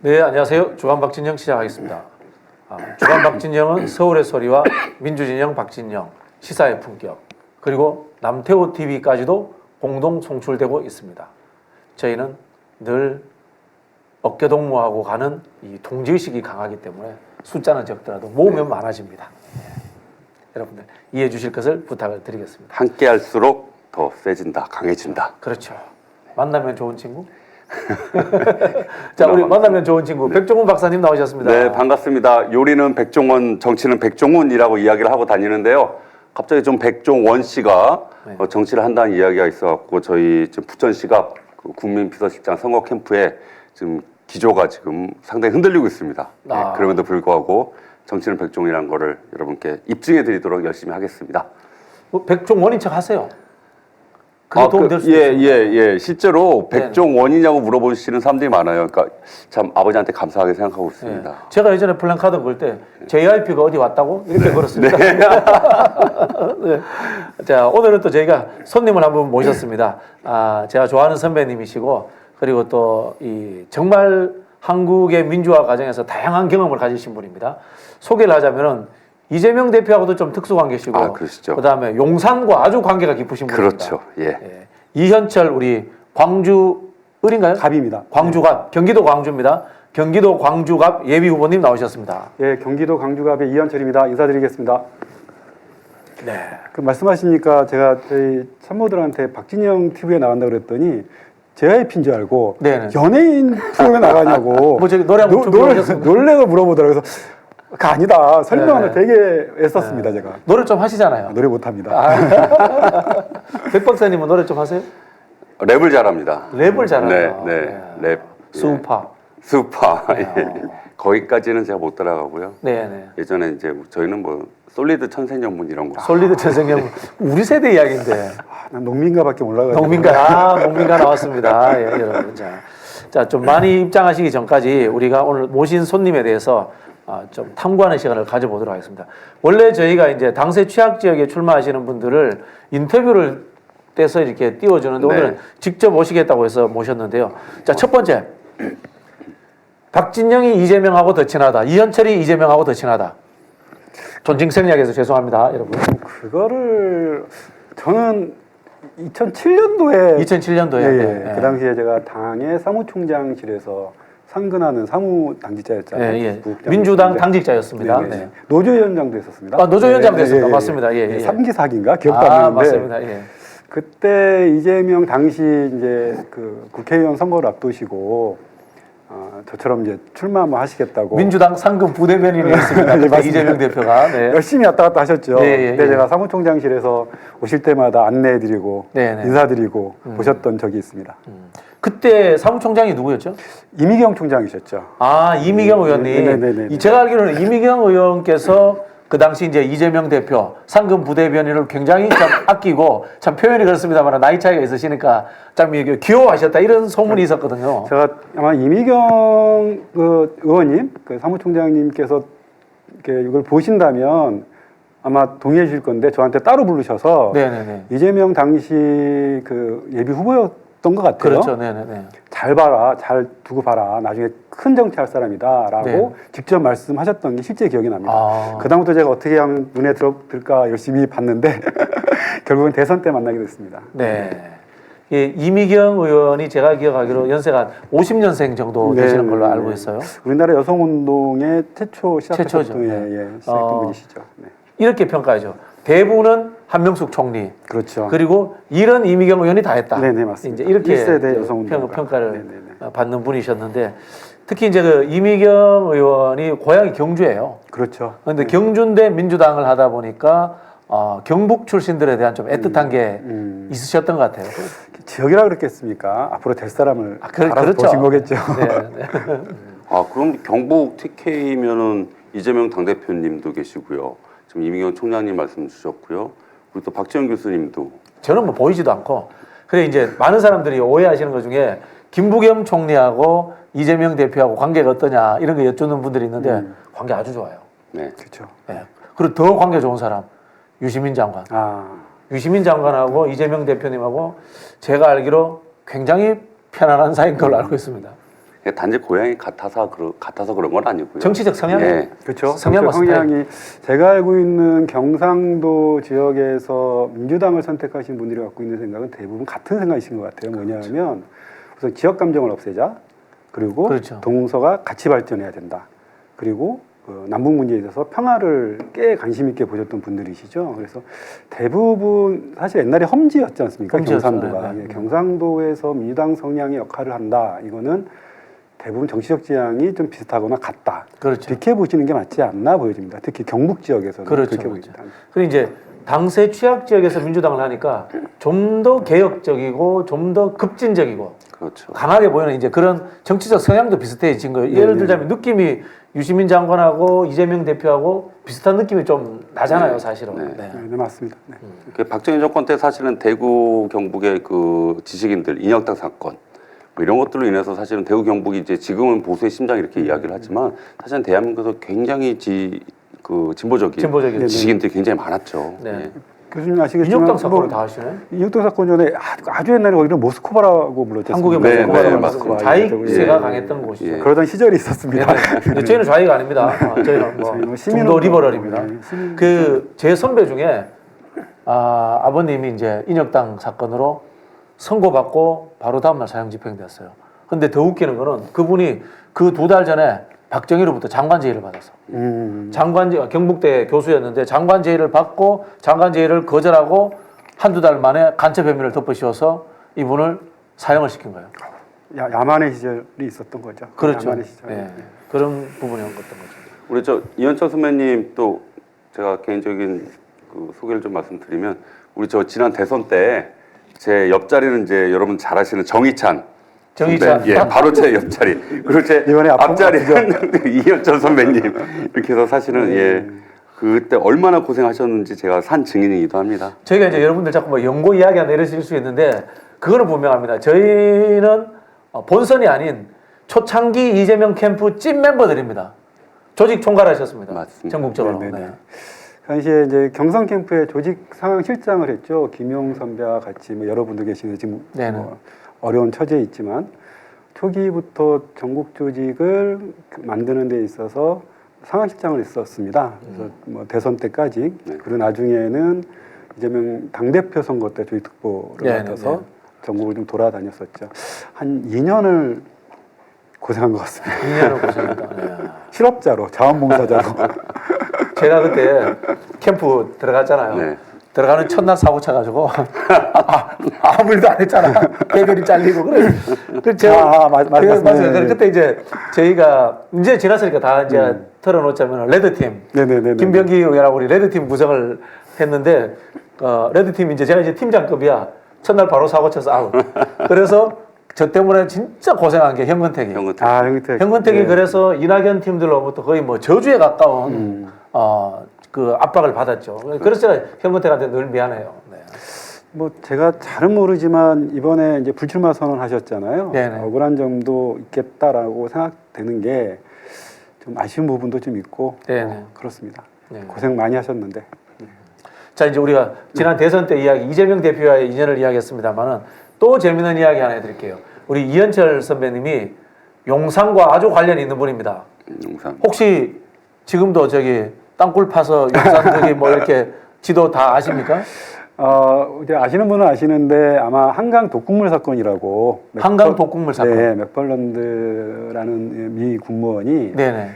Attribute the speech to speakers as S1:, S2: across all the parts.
S1: 네, 안녕하세요. 주간 박진영 시작하겠습니다. 주간 박진영은 서울의 소리와 민주진영 박진영, 시사의 품격, 그리고 남태호 TV까지도 공동 송출되고 있습니다. 저희는 늘 어깨동무하고 가는 이 동지의식이 강하기 때문에 숫자는 적더라도 모으면 많아집니다. 여러분들 이해해 주실 것을 부탁을 드리겠습니다.
S2: 함께 할수록 더 세진다, 강해진다.
S1: 그렇죠. 만나면 좋은 친구. 자, 우리 만나면 좋은 친구 백종원 박사님 나오셨습니다.
S2: 네, 반갑습니다. 요리는 백종원, 정치는 백종원이라고 이야기를 하고 다니는데요. 갑자기 좀 백종원 씨가 정치를 한다는 이야기가 있어갖고 저희 지금 부천시갑 국민비서실장 선거 캠프에 지금 기조가 지금 상당히 흔들리고 있습니다. 네, 그럼에도 불구하고 정치는 백종원이라는 거를 여러분께 입증해 드리도록 열심히 하겠습니다.
S1: 백종원인 척 하세요. 그게 도움 될 수 있어요.
S2: 예. 실제로 백종원이냐고 물어보시는 사람들이 많아요. 그러니까 참 아버지한테 감사하게 생각하고 있습니다.
S1: 네. 제가 예전에 플랜카드 걸 때 JYP가 어디 왔다고 이렇게 걸었습니다.
S2: 네.
S1: 네. 자, 오늘은 또 저희가 손님을 한 분 모셨습니다. 제가 좋아하는 선배님이시고 그리고 또 이 정말 한국의 민주화 과정에서 다양한 경험을 가지신 분입니다. 소개를 하자면은 이재명 대표하고도 좀 특수관계시고, 그다음에 용산과 아주 관계가 깊으신 분입니다.
S2: 그렇죠. 예.
S1: 이현철 우리 광주 을인가요?
S3: 갑입니다.
S1: 광주갑, 경기도 광주입니다. 경기도 광주갑 예비 후보님 나오셨습니다.
S3: 예, 경기도 광주갑의 이현철입니다. 인사드리겠습니다.
S1: 네.
S3: 그 말씀하시니까 제가 저희 참모들한테 박진영 TV에 나간다 그랬더니 JYP인 줄 알고 연예인 프로에 나가냐고
S1: 뭐 저기 노래 한번 준비하셨습니까?
S3: 놀래서 물어보더라고요. 그래서 그 아니다. 설명하는 되게 애썼습니다, 제가.
S1: 노래 좀 하시잖아요.
S3: 노래 못합니다.
S1: 백 박사님은 노래 좀 하세요?
S2: 랩을 잘합니다.
S1: 랩을 잘한다.
S2: 네. 랩.
S1: 수우파.
S2: 예. 거기까지는 제가 못 따라가고요.
S1: 네.
S2: 예전에 이제 저희는 뭐 솔리드 천생연분 이런 거.
S1: 솔리드 천생연분 우리 세대 이야기인데.
S3: 난 농민가밖에 몰라가지고.
S1: 농민가 나왔습니다. 예, 여러분. 자, 좀 많이 입장하시기 전까지 우리가 오늘 모신 손님에 대해서 좀 탐구하는 시간을 가져보도록 하겠습니다. 원래 저희가 이제 당세 취약 지역에 출마하시는 분들을 인터뷰를 떼서 이렇게 띄워주는데 오늘은 직접 오시겠다고 해서 모셨는데요. 자, 첫 번째. 박진영이 이재명하고 더 친하다. 이현철이 이재명하고 더 친하다. 존칭 생략해서 죄송합니다, 여러분.
S3: 그거를 저는 2007년도에
S1: 예.
S3: 그 당시에 제가 당의 사무총장실에서 상근하는 사무당직자였잖아요.
S1: 민주당 당직자였습니다.
S3: 네. 노조위원장도 했었습니다.
S1: 노조위원장도 했습니다. 맞습니다. 예.
S3: 3기 4기인가 기억도 안 나는데.
S1: 맞습니다. 예.
S3: 그때 이재명 당시 이제 그 국회의원 선거를 앞두시고 저처럼 이제 출마 한번 하시겠다고
S1: 민주당 상금 부대변인이었습니다. 이재명 대표가
S3: 열심히 왔다 갔다 하셨죠. 그때 제가 사무총장실에서 오실 때마다 안내해드리고 인사드리고 보셨던 적이 있습니다.
S1: 그때 사무총장이 누구였죠?
S3: 이미경 총장이셨죠.
S1: 이미경 의원님. 제가 알기로는 이미경 의원께서 그 당시 이제 이재명 대표 상금 부대변인을 굉장히 참 아끼고 참 표현이 그렇습니다만 나이 차이가 있으시니까 참 귀여워하셨다 이런 소문이 있었거든요.
S3: 제가 아마 이미경 그 의원님, 그 사무총장님께서 이걸 보신다면 아마 동의해 주실 건데 저한테 따로 부르셔서 이재명 당시 그 예비 후보였던 것 같아요.
S1: 그렇죠.
S3: 잘 봐라, 잘 두고 봐라. 나중에 큰 정치할 사람이다라고 직접 말씀하셨던 게 실제 기억이 납니다. 그다음부터 제가 어떻게 하면 눈에 들까 열심히 봤는데 결국은 대선 때 만나게 됐습니다.
S1: 예, 이미경 의원이 제가 기억하기로 연세가 50년생 정도 되시는 걸로 알고 있어요.
S3: 우리나라 여성운동의 최초 시작하셨던 시작했던 분이시죠.
S1: 이렇게 평가하죠. 대부는 한명숙 총리.
S3: 그렇죠.
S1: 그리고 일은 이미경 의원이 다 했다.
S3: 네, 맞습니다.
S1: 이제 이렇게
S3: 1세대 여성운동
S1: 평가를 받는 분이셨는데 특히 이제 그 이미경 의원이 고향이 경주예요.
S3: 그렇죠.
S1: 그런데 경주인데 민주당을 하다 보니까 경북 출신들에 대한 좀 애틋한 게 있으셨던 것 같아요.
S3: 지역이라 그랬겠습니까? 앞으로 될 사람을 알아서
S1: 그렇죠.
S3: 보신 거겠죠.
S2: 그럼 경북 TK면은 이재명 당대표님도 계시고요. 지금 이미경 총장님 말씀 주셨고요. 그리고 또 박지원 교수님도.
S1: 저는 뭐 보이지도 않고. 그래 이제 많은 사람들이 오해하시는 것 중에 김부겸 총리하고 이재명 대표하고 관계가 어떠냐 이런 거 여쭙는 분들이 있는데 관계 아주 좋아요.
S2: 네,
S3: 그렇죠.
S1: 그리고 더 관계 좋은 사람 유시민 장관. 유시민 장관하고 이재명 대표님하고 제가 알기로 굉장히 편안한 사이인 걸로 알고 있습니다.
S2: 단지 고향이 같아서 그런 건 아니고요.
S1: 정치적 성향?
S2: 예.
S3: 그렇죠.
S1: 성향과
S3: 성향이 제가 알고 있는 경상도 지역에서 민주당을 선택하신 분들이 갖고 있는 생각은 대부분 같은 생각이신 것 같아요. 뭐냐면 우선 지역 감정을 없애자. 그리고
S1: 그렇죠.
S3: 동서가 같이 발전해야 된다. 그리고 남북 문제에 있어서 평화를 꽤 관심 있게 보셨던 분들이시죠. 그래서 대부분 사실 옛날에 험지였지 않습니까?
S1: 험지였죠.
S3: 경상도가.
S1: 네.
S3: 예, 경상도에서 민주당 성향의 역할을 한다. 이거는 대부분 정치적 지향이 좀 비슷하거나 같다.
S1: 그렇죠.
S3: 이렇게 보시는 게 맞지 않나 보여집니다. 특히 경북 지역에서는
S1: 그렇죠,
S3: 그렇게
S1: 그렇죠.
S3: 보입니다.
S1: 그리고 이제 당세 취약 지역에서 민주당을 하니까 좀 더 개혁적이고 좀 더 급진적이고
S2: 그렇죠.
S1: 강하게 보이는 이제 그런 정치적 성향도 비슷해진 거예요. 예를
S3: 네네.
S1: 들자면 느낌이 유시민 장관하고 이재명 대표하고 비슷한 느낌이 좀 나잖아요,
S2: 네.
S1: 사실은.
S2: 네.
S1: 네.
S3: 네, 맞습니다. 네.
S2: 그 박정희 정권 때 사실은 대구 경북의 그 지식인들 인혁당 사건 뭐 이런 것들로 인해서 사실은 대구 경북이 이제 지금은 보수의 심장 이렇게 이야기를 하지만 사실은 대한민국에서 굉장히 진보적인
S1: 진보적인.
S2: 지식인들이 굉장히 많았죠.
S1: 네.
S2: 예.
S3: 교수님 아시겠지만
S1: 인혁당 사건을 다 하시네.
S3: 인혁당 사건 전에 아주 옛날에 거기를 모스크바라고 불렀죠.
S1: 한국의
S2: 네,
S1: 모스크바라고
S2: 네,
S1: 맞습니다.
S2: 맞습니다.
S1: 좌익세가
S3: 예.
S1: 강했던 곳이죠.
S2: 예.
S3: 그러던 시절이 있었습니다.
S1: 근데 저희는 좌익 아닙니다. 저희는
S3: 저희 뭐
S1: 중도 리버럴입니다.
S3: 네, 시민-
S1: 그 제 선배 중에 아버님이 이제 인혁당 사건으로 선고받고 바로 다음날 사형 집행됐어요. 근데 더 웃기는 거는 그분이 그 2달 전에 박정희로부터 장관 제의를 받았어. 경북대 교수였는데 장관 제의를 받고 장관 제의를 거절하고 한두 달 만에 간첩 혐의를 덮어씌워서 이분을 사형을 시킨 거예요.
S3: 야만의 시절이 있었던 거죠.
S1: 그렇죠.
S3: 야만의 시절.
S1: 예. 그런 부분이 었던 거죠.
S2: 우리 이현철 선배님 또 제가 개인적인 그 소개를 좀 말씀드리면 우리 지난 대선 때 제 옆자리는 이제 여러분 잘 아시는 정희찬
S1: 정희찬.
S2: 선배, 예, 바로 제 옆자리. 그리고 제
S3: 이번에
S2: 앞자리는 이현철 선배님. 이렇게 해서 사실은 예, 그때 얼마나 고생하셨는지 제가 산 증인이기도 합니다.
S1: 저희가 이제 여러분들 자꾸 뭐 연고 이야기한다 이러실 수 있는데 그거는 분명합니다. 저희는 본선이 아닌 초창기 이재명 캠프 찐 멤버들입니다. 조직 총괄하셨습니다.
S2: 맞습니다.
S1: 전국적으로.
S3: 네네네.
S1: 네.
S3: 당시에 이제 경선 캠프에 조직 상황 실장을 했죠. 김용 선배와 같이 뭐 여러분도 계시는데 지금
S1: 네네.
S3: 뭐 어려운 처지에 있지만 초기부터 전국 조직을 만드는 데 있어서 상황실장을 했었습니다. 그래서 뭐 대선 때까지.
S2: 네.
S3: 그리고 나중에는 이재명 당대표 선거 때 조직특보를
S1: 네네네.
S3: 맡아서 전국을 좀 돌아다녔었죠. 한 2년을 고생한 것 같습니다.
S1: 2년을 고생했다. 네.
S3: 실업자로, 자원봉사자로.
S1: 제가 그때 캠프 들어갔잖아요.
S2: 네.
S1: 들어가는 첫날 사고 쳐가지고 아무 일도 안 했잖아. 개별이 잘리고 그래. 그 제가
S3: 맞습니다.
S1: 맞아요.
S3: 네.
S1: 그때 이제 저희가 이제 지났으니까 다 이제 털어놓자면 레드팀
S3: 네네네.
S1: 김병기 의원하고 우리 레드팀 구성을 했는데 레드팀 이제 제가 이제 팀장급이야. 첫날 바로 사고 쳐서 아웃. 그래서 저 때문에 진짜 고생한 게 현근택이. 현근택이
S3: 네.
S1: 그래서 이낙연 팀들로부터 거의 뭐 저주에 가까운 그 압박을 받았죠. 그래서 제가 현근택한테 늘 미안해요. 네.
S3: 뭐 제가 잘은 모르지만 이번에 이제 불출마 선언하셨잖아요.
S1: 네네.
S3: 억울한 점도 있겠다라고 생각되는 게 좀 아쉬운 부분도 좀 있고
S1: 네네.
S3: 그렇습니다.
S1: 네.
S3: 고생 많이 하셨는데.
S1: 자 이제 우리가 지난 대선 때 이야기 이재명 대표와의 인연을 이야기했습니다만은 또 재밌는 이야기 하나 해드릴게요. 우리 이현철 선배님이 용산과 아주 관련이 있는 분입니다.
S2: 용산.
S1: 혹시 지금도 저기 땅굴 파서 용산 저기 뭐 이렇게 지도 다 아십니까?
S3: 이제 아시는 분은 아시는데 아마 한강 독극물 사건이라고
S1: 한강 독극물 사건.
S3: 네, 맥펄런드라는 미 군무원이
S1: 네네.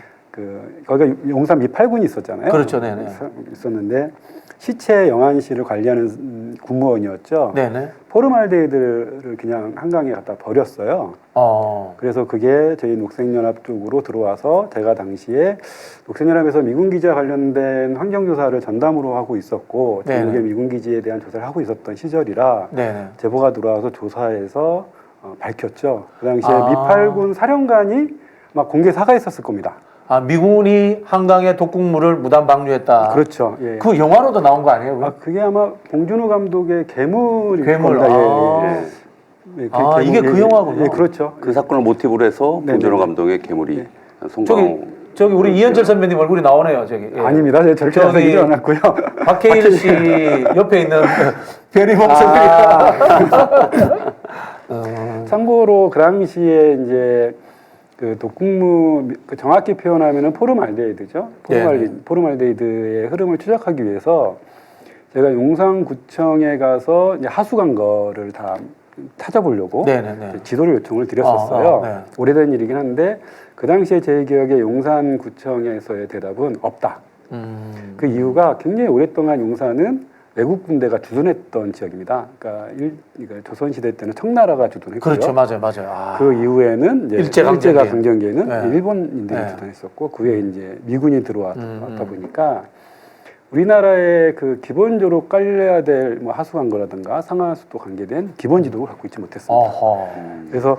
S3: 거기가 용산 미 8군이 있었잖아요.
S1: 그렇죠, 네네.
S3: 있었는데 시체 영안실을 관리하는 군무원이었죠.
S1: 네네.
S3: 포름알데히드를 그냥 한강에 갖다 버렸어요. 그래서 그게 저희 녹색연합 쪽으로 들어와서 제가 당시에 녹색연합에서 미군기지와 관련된 환경조사를 전담으로 하고 있었고 전국의 미군기지에 대한 조사를 하고 있었던 시절이라
S1: 네네.
S3: 제보가 들어와서 조사해서 밝혔죠. 그 당시에 미8군 사령관이 막 공개 사과했었을 겁니다.
S1: 미군이 한강에 독극물을 무단 방류했다.
S3: 그렇죠. 예.
S1: 그 영화로도 나온 거 아니에요?
S3: 그게 아마 봉준호 감독의 괴물일
S1: 괴물.
S3: 겁니다.
S1: 이게 그 영화군요.
S3: 예, 그렇죠.
S2: 그 사건을 모티브로 해서
S3: 네네.
S2: 봉준호 감독의 괴물이 송강호.
S1: 저기 우리 이현철 선배님 얼굴이 나오네요. 저기. 예.
S3: 아닙니다. 제가 저렇게 생기지 않았고요.
S1: 박해일 씨 옆에 있는 별이 목소리가.
S3: 참고로 그 당시에 이제 그 독극물 그 정확히 표현하면은 포름알데히드죠. 포름알데히드의 흐름을 추적하기 위해서 제가 용산구청에 가서 이제 하수관 거를 다 찾아보려고 지도를 요청을 드렸었어요. 오래된 일이긴 한데 그 당시에 제 기억에 용산구청에서의 대답은 없다. 그 이유가 굉장히 오랫동안 용산은 외국 군대가 주둔했던 지역입니다. 그러니까 조선시대 때는 청나라가 주둔했고요.
S1: 그렇죠, 맞아요.
S3: 그 이후에는 이제 일제강점기에는 일본인들이
S1: 네.
S3: 주둔했었고 그 후에 이제 미군이 들어왔다 보니까 우리나라의 그 기본적으로 깔려야 될 뭐 하수관거라든가 상하수도 관계된 기본 지도를 갖고 있지 못했습니다. 그래서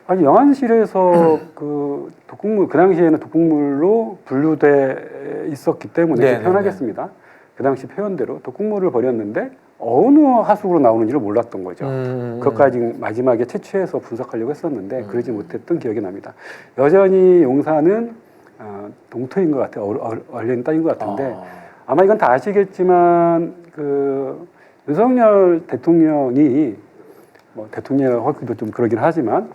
S3: 아니 영안실에서 그 독극물 그 당시에는 독극물로 분류돼 있었기 때문에 표현하겠습니다. 그 당시 표현대로 독극물을 버렸는데 어느 하수구로 나오는지를 몰랐던 거죠. 그것까지 마지막에 채취해서 분석하려고 했었는데 그러지 못했던 기억이 납니다. 여전히 용산은 동토인 것 같아요. 얼린 땅인 것 같은데 아마 이건 다 아시겠지만 그 윤석열 대통령이 뭐 대통령이라고 하기도 좀 그러긴 하지만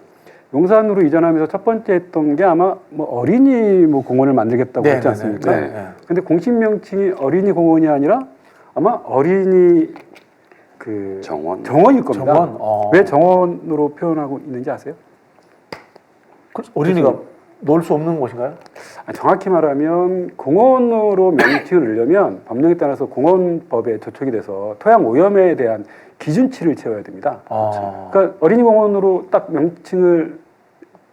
S3: 용산으로 이전하면서 첫 번째 했던 게 아마 뭐 어린이 뭐 공원을 만들겠다고 했지 않습니까? 근데 공식 명칭이 어린이 공원이 아니라 아마 어린이 그 정원일 겁니다. 왜 정원으로 표현하고 있는지 아세요?
S1: 어린이가 놀 수 없는 곳인가요?
S3: 정확히 말하면 공원으로 명칭을 넣으려면 법령에 따라서 공원법에 저촉이 돼서 토양 오염에 대한 기준치를 채워야 됩니다. 그러니까 어린이 공원으로 딱 명칭을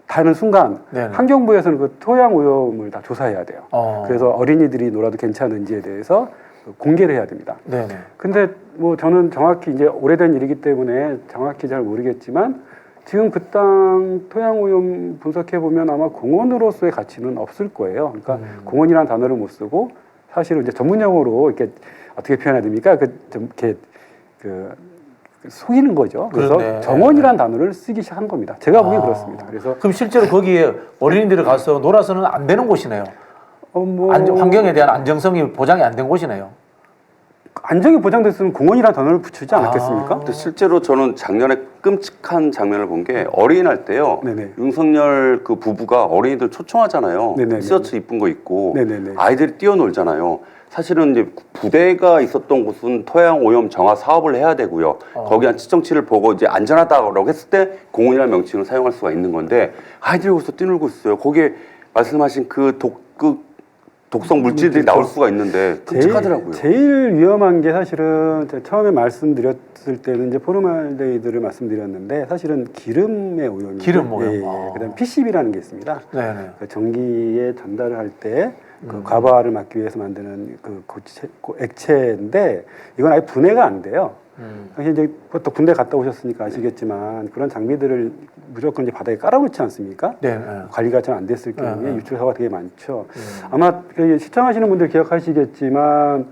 S3: 다는 순간 환경부에서는 그 토양 오염을 다 조사해야 돼요. 그래서 어린이들이 놀아도 괜찮은지에 대해서 공개를 해야 됩니다. 근데 뭐 저는 정확히 이제 오래된 일이기 때문에 정확히 잘 모르겠지만 지금 그 땅 토양 오염 분석해 보면 아마 공원으로서의 가치는 없을 거예요. 그러니까 공원이라는 단어를 못 쓰고 사실은 이제 전문 용어로 이렇게 어떻게 표현해야 됩니까? 좀 이렇게 속이는 거죠. 그래서 정원이라는 단어를 쓰기 시작한 겁니다. 제가 보기엔 그렇습니다. 그래서
S1: 그럼 실제로 거기에 어린이들이 가서 놀아서는 안 되는 곳이네요. 환경에 대한 안정성이 보장이 안 된 곳이네요.
S3: 안정이 보장됐으면 공원이라는 단어를 붙이지 않았겠습니까?
S2: 근데 실제로 저는 작년에 끔찍한 장면을 본 게 어린이날 때요. 윤석열 그 부부가 어린이들 초청하잖아요. 티셔츠 이쁜 거 입고 아이들이 뛰어놀잖아요. 사실은 이제 부대가 있었던 곳은 토양 오염 정화 사업을 해야 되고요. 거기 한 측정치를 보고 이제 안전하다고 했을 때 공원이라는 명칭을 사용할 수가 있는 건데 아이들이 거기서 뛰놀고 있어요. 거기에 말씀하신 그 독성 물질들이 나올 수가 있는데 끔찍하더라고요.
S3: 제일 위험한 게 사실은 제가 처음에 말씀드렸을 때는 이제 포름알데히드를 말씀드렸는데 사실은 기름의 오염이에요.
S1: 기름 오염.
S3: 그다음 PCB라는 게 있습니다. 그 전기에 전달을 할 때 그 과부하를 막기 위해서 만드는 그 액체인데 이건 아예 분해가 안 돼요. 당시 이제 또 군대 갔다 오셨으니까 아시겠지만 그런 장비들을 무조건 이제 바닥에 깔아놓지 않습니까? 관리가 잘 안 됐을 경우에 유출 사고가 되게 많죠. 아마 시청하시는 분들 기억하시겠지만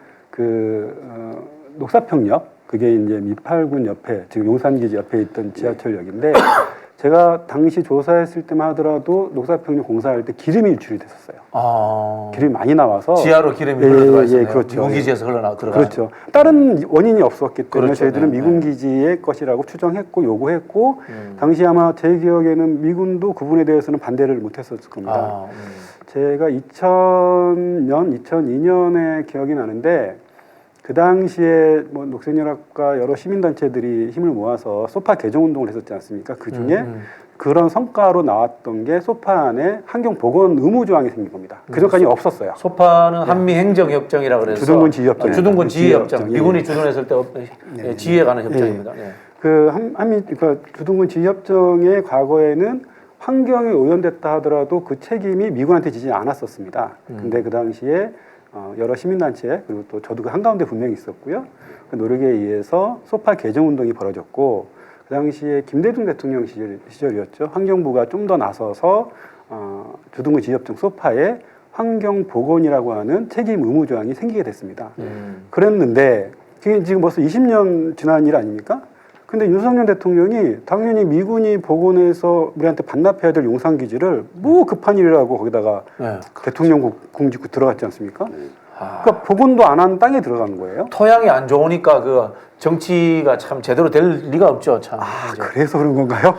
S3: 녹사평역 그게 이제 미팔군 옆에 지금 용산기지 옆에 있던 지하철역인데 제가 당시 조사했을 때만 하더라도 녹사평역 공사할 때 기름이 유출이 됐었어요. 기름이 많이 나와서
S1: 지하로 기름이 흘러들어가 있었네요.
S3: 그렇죠.
S1: 미군기지에서 흘러들어가.
S3: 그렇죠. 다른 원인이 없었기 때문에 저희들은 미군기지의 것이라고 추정했고 요구했고 당시 아마 제 기억에는 미군도 그 부분에 대해서는 반대를 못했었을 겁니다. 제가 2000년, 2002년에 기억이 나는데 그 당시에 뭐 녹색연합과 여러 시민단체들이 힘을 모아서 소파 개정 운동을 했었지 않습니까? 그 중에 그런 성과로 나왔던 게 소파 안에 환경 보건 의무 조항이 생긴 겁니다. 그 전까지 없었어요.
S1: 소파는 한미 행정협정이라 그래서
S3: 주둔군 지휘협정.
S1: 주둔군 지휘협정. 미군이 주둔했을 때 지휘에 관한 협정입니다.
S3: 그 주둔군 지휘협정의 과거에는 환경이 오염됐다 하더라도 그 책임이 미군한테 지지 않았었습니다. 근데 그 당시에 여러 시민단체 그리고 또 저도 그 한가운데 분명히 있었고요. 그 노력에 의해서 소파 개정 운동이 벌어졌고 그 당시에 김대중 대통령 시절이었죠. 환경부가 좀 더 나서서 주둔군 지휘협정 소파에 환경 보건이라고 하는 책임 의무 조항이 생기게 됐습니다. 그랬는데 그게 지금 벌써 20년 지난 일 아닙니까? 근데 윤석열 대통령이 당연히 미군이 복원해서 우리한테 반납해야 될 용산기지를 뭐 급한 일이라고 거기다가 대통령 궁 짓고 들어갔지 않습니까? 그러니까 복원도 안 한 땅에 들어가는 거예요.
S1: 토양이 안 좋으니까 그 정치가 참 제대로 될 리가 없죠. 참. 이제.
S3: 그래서 그런 건가요?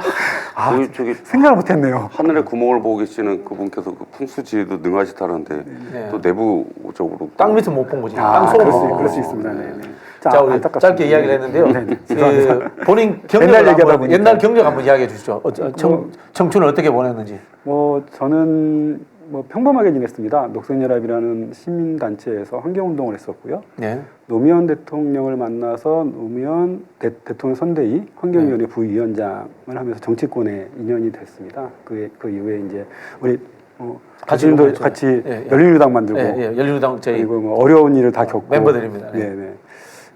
S2: 저기
S3: 생각을 못했네요.
S2: 하늘의 구멍을 보고 계시는 그분께서 그 풍수지도 능하시다는데
S1: 네.
S2: 또 내부적으로
S1: 땅 밑은 못 본 거지. 땅 속을 못 본
S3: 그럴
S1: 거지.
S3: 수 있습니다. 네, 네.
S1: 자, 우리
S3: 안타깝습니다.
S1: 짧게 이야기를 했는데요.
S3: 네, 네.
S1: 그 본인 경력을
S3: 옛날 얘기하다
S1: 한번,
S3: 보니까.
S1: 옛날 경력 한번 이야기해 주시죠. 청춘을 어떻게 보냈는지.
S3: 저는 평범하게 지냈습니다. 녹색연합이라는 시민단체에서 환경운동을 했었고요.
S1: 네.
S3: 노무현 대통령을 만나서 노무현 대통령 선대위 환경위원회 부위원장을 하면서 정치권에 인연이 됐습니다. 그 이후에 이제 우리 가족들도 같이 열린우리당 만들고
S1: 열린우리당 저희
S3: 그리고 어려운 일을 다 겪고
S1: 멤버들입니다. 네.
S3: 네.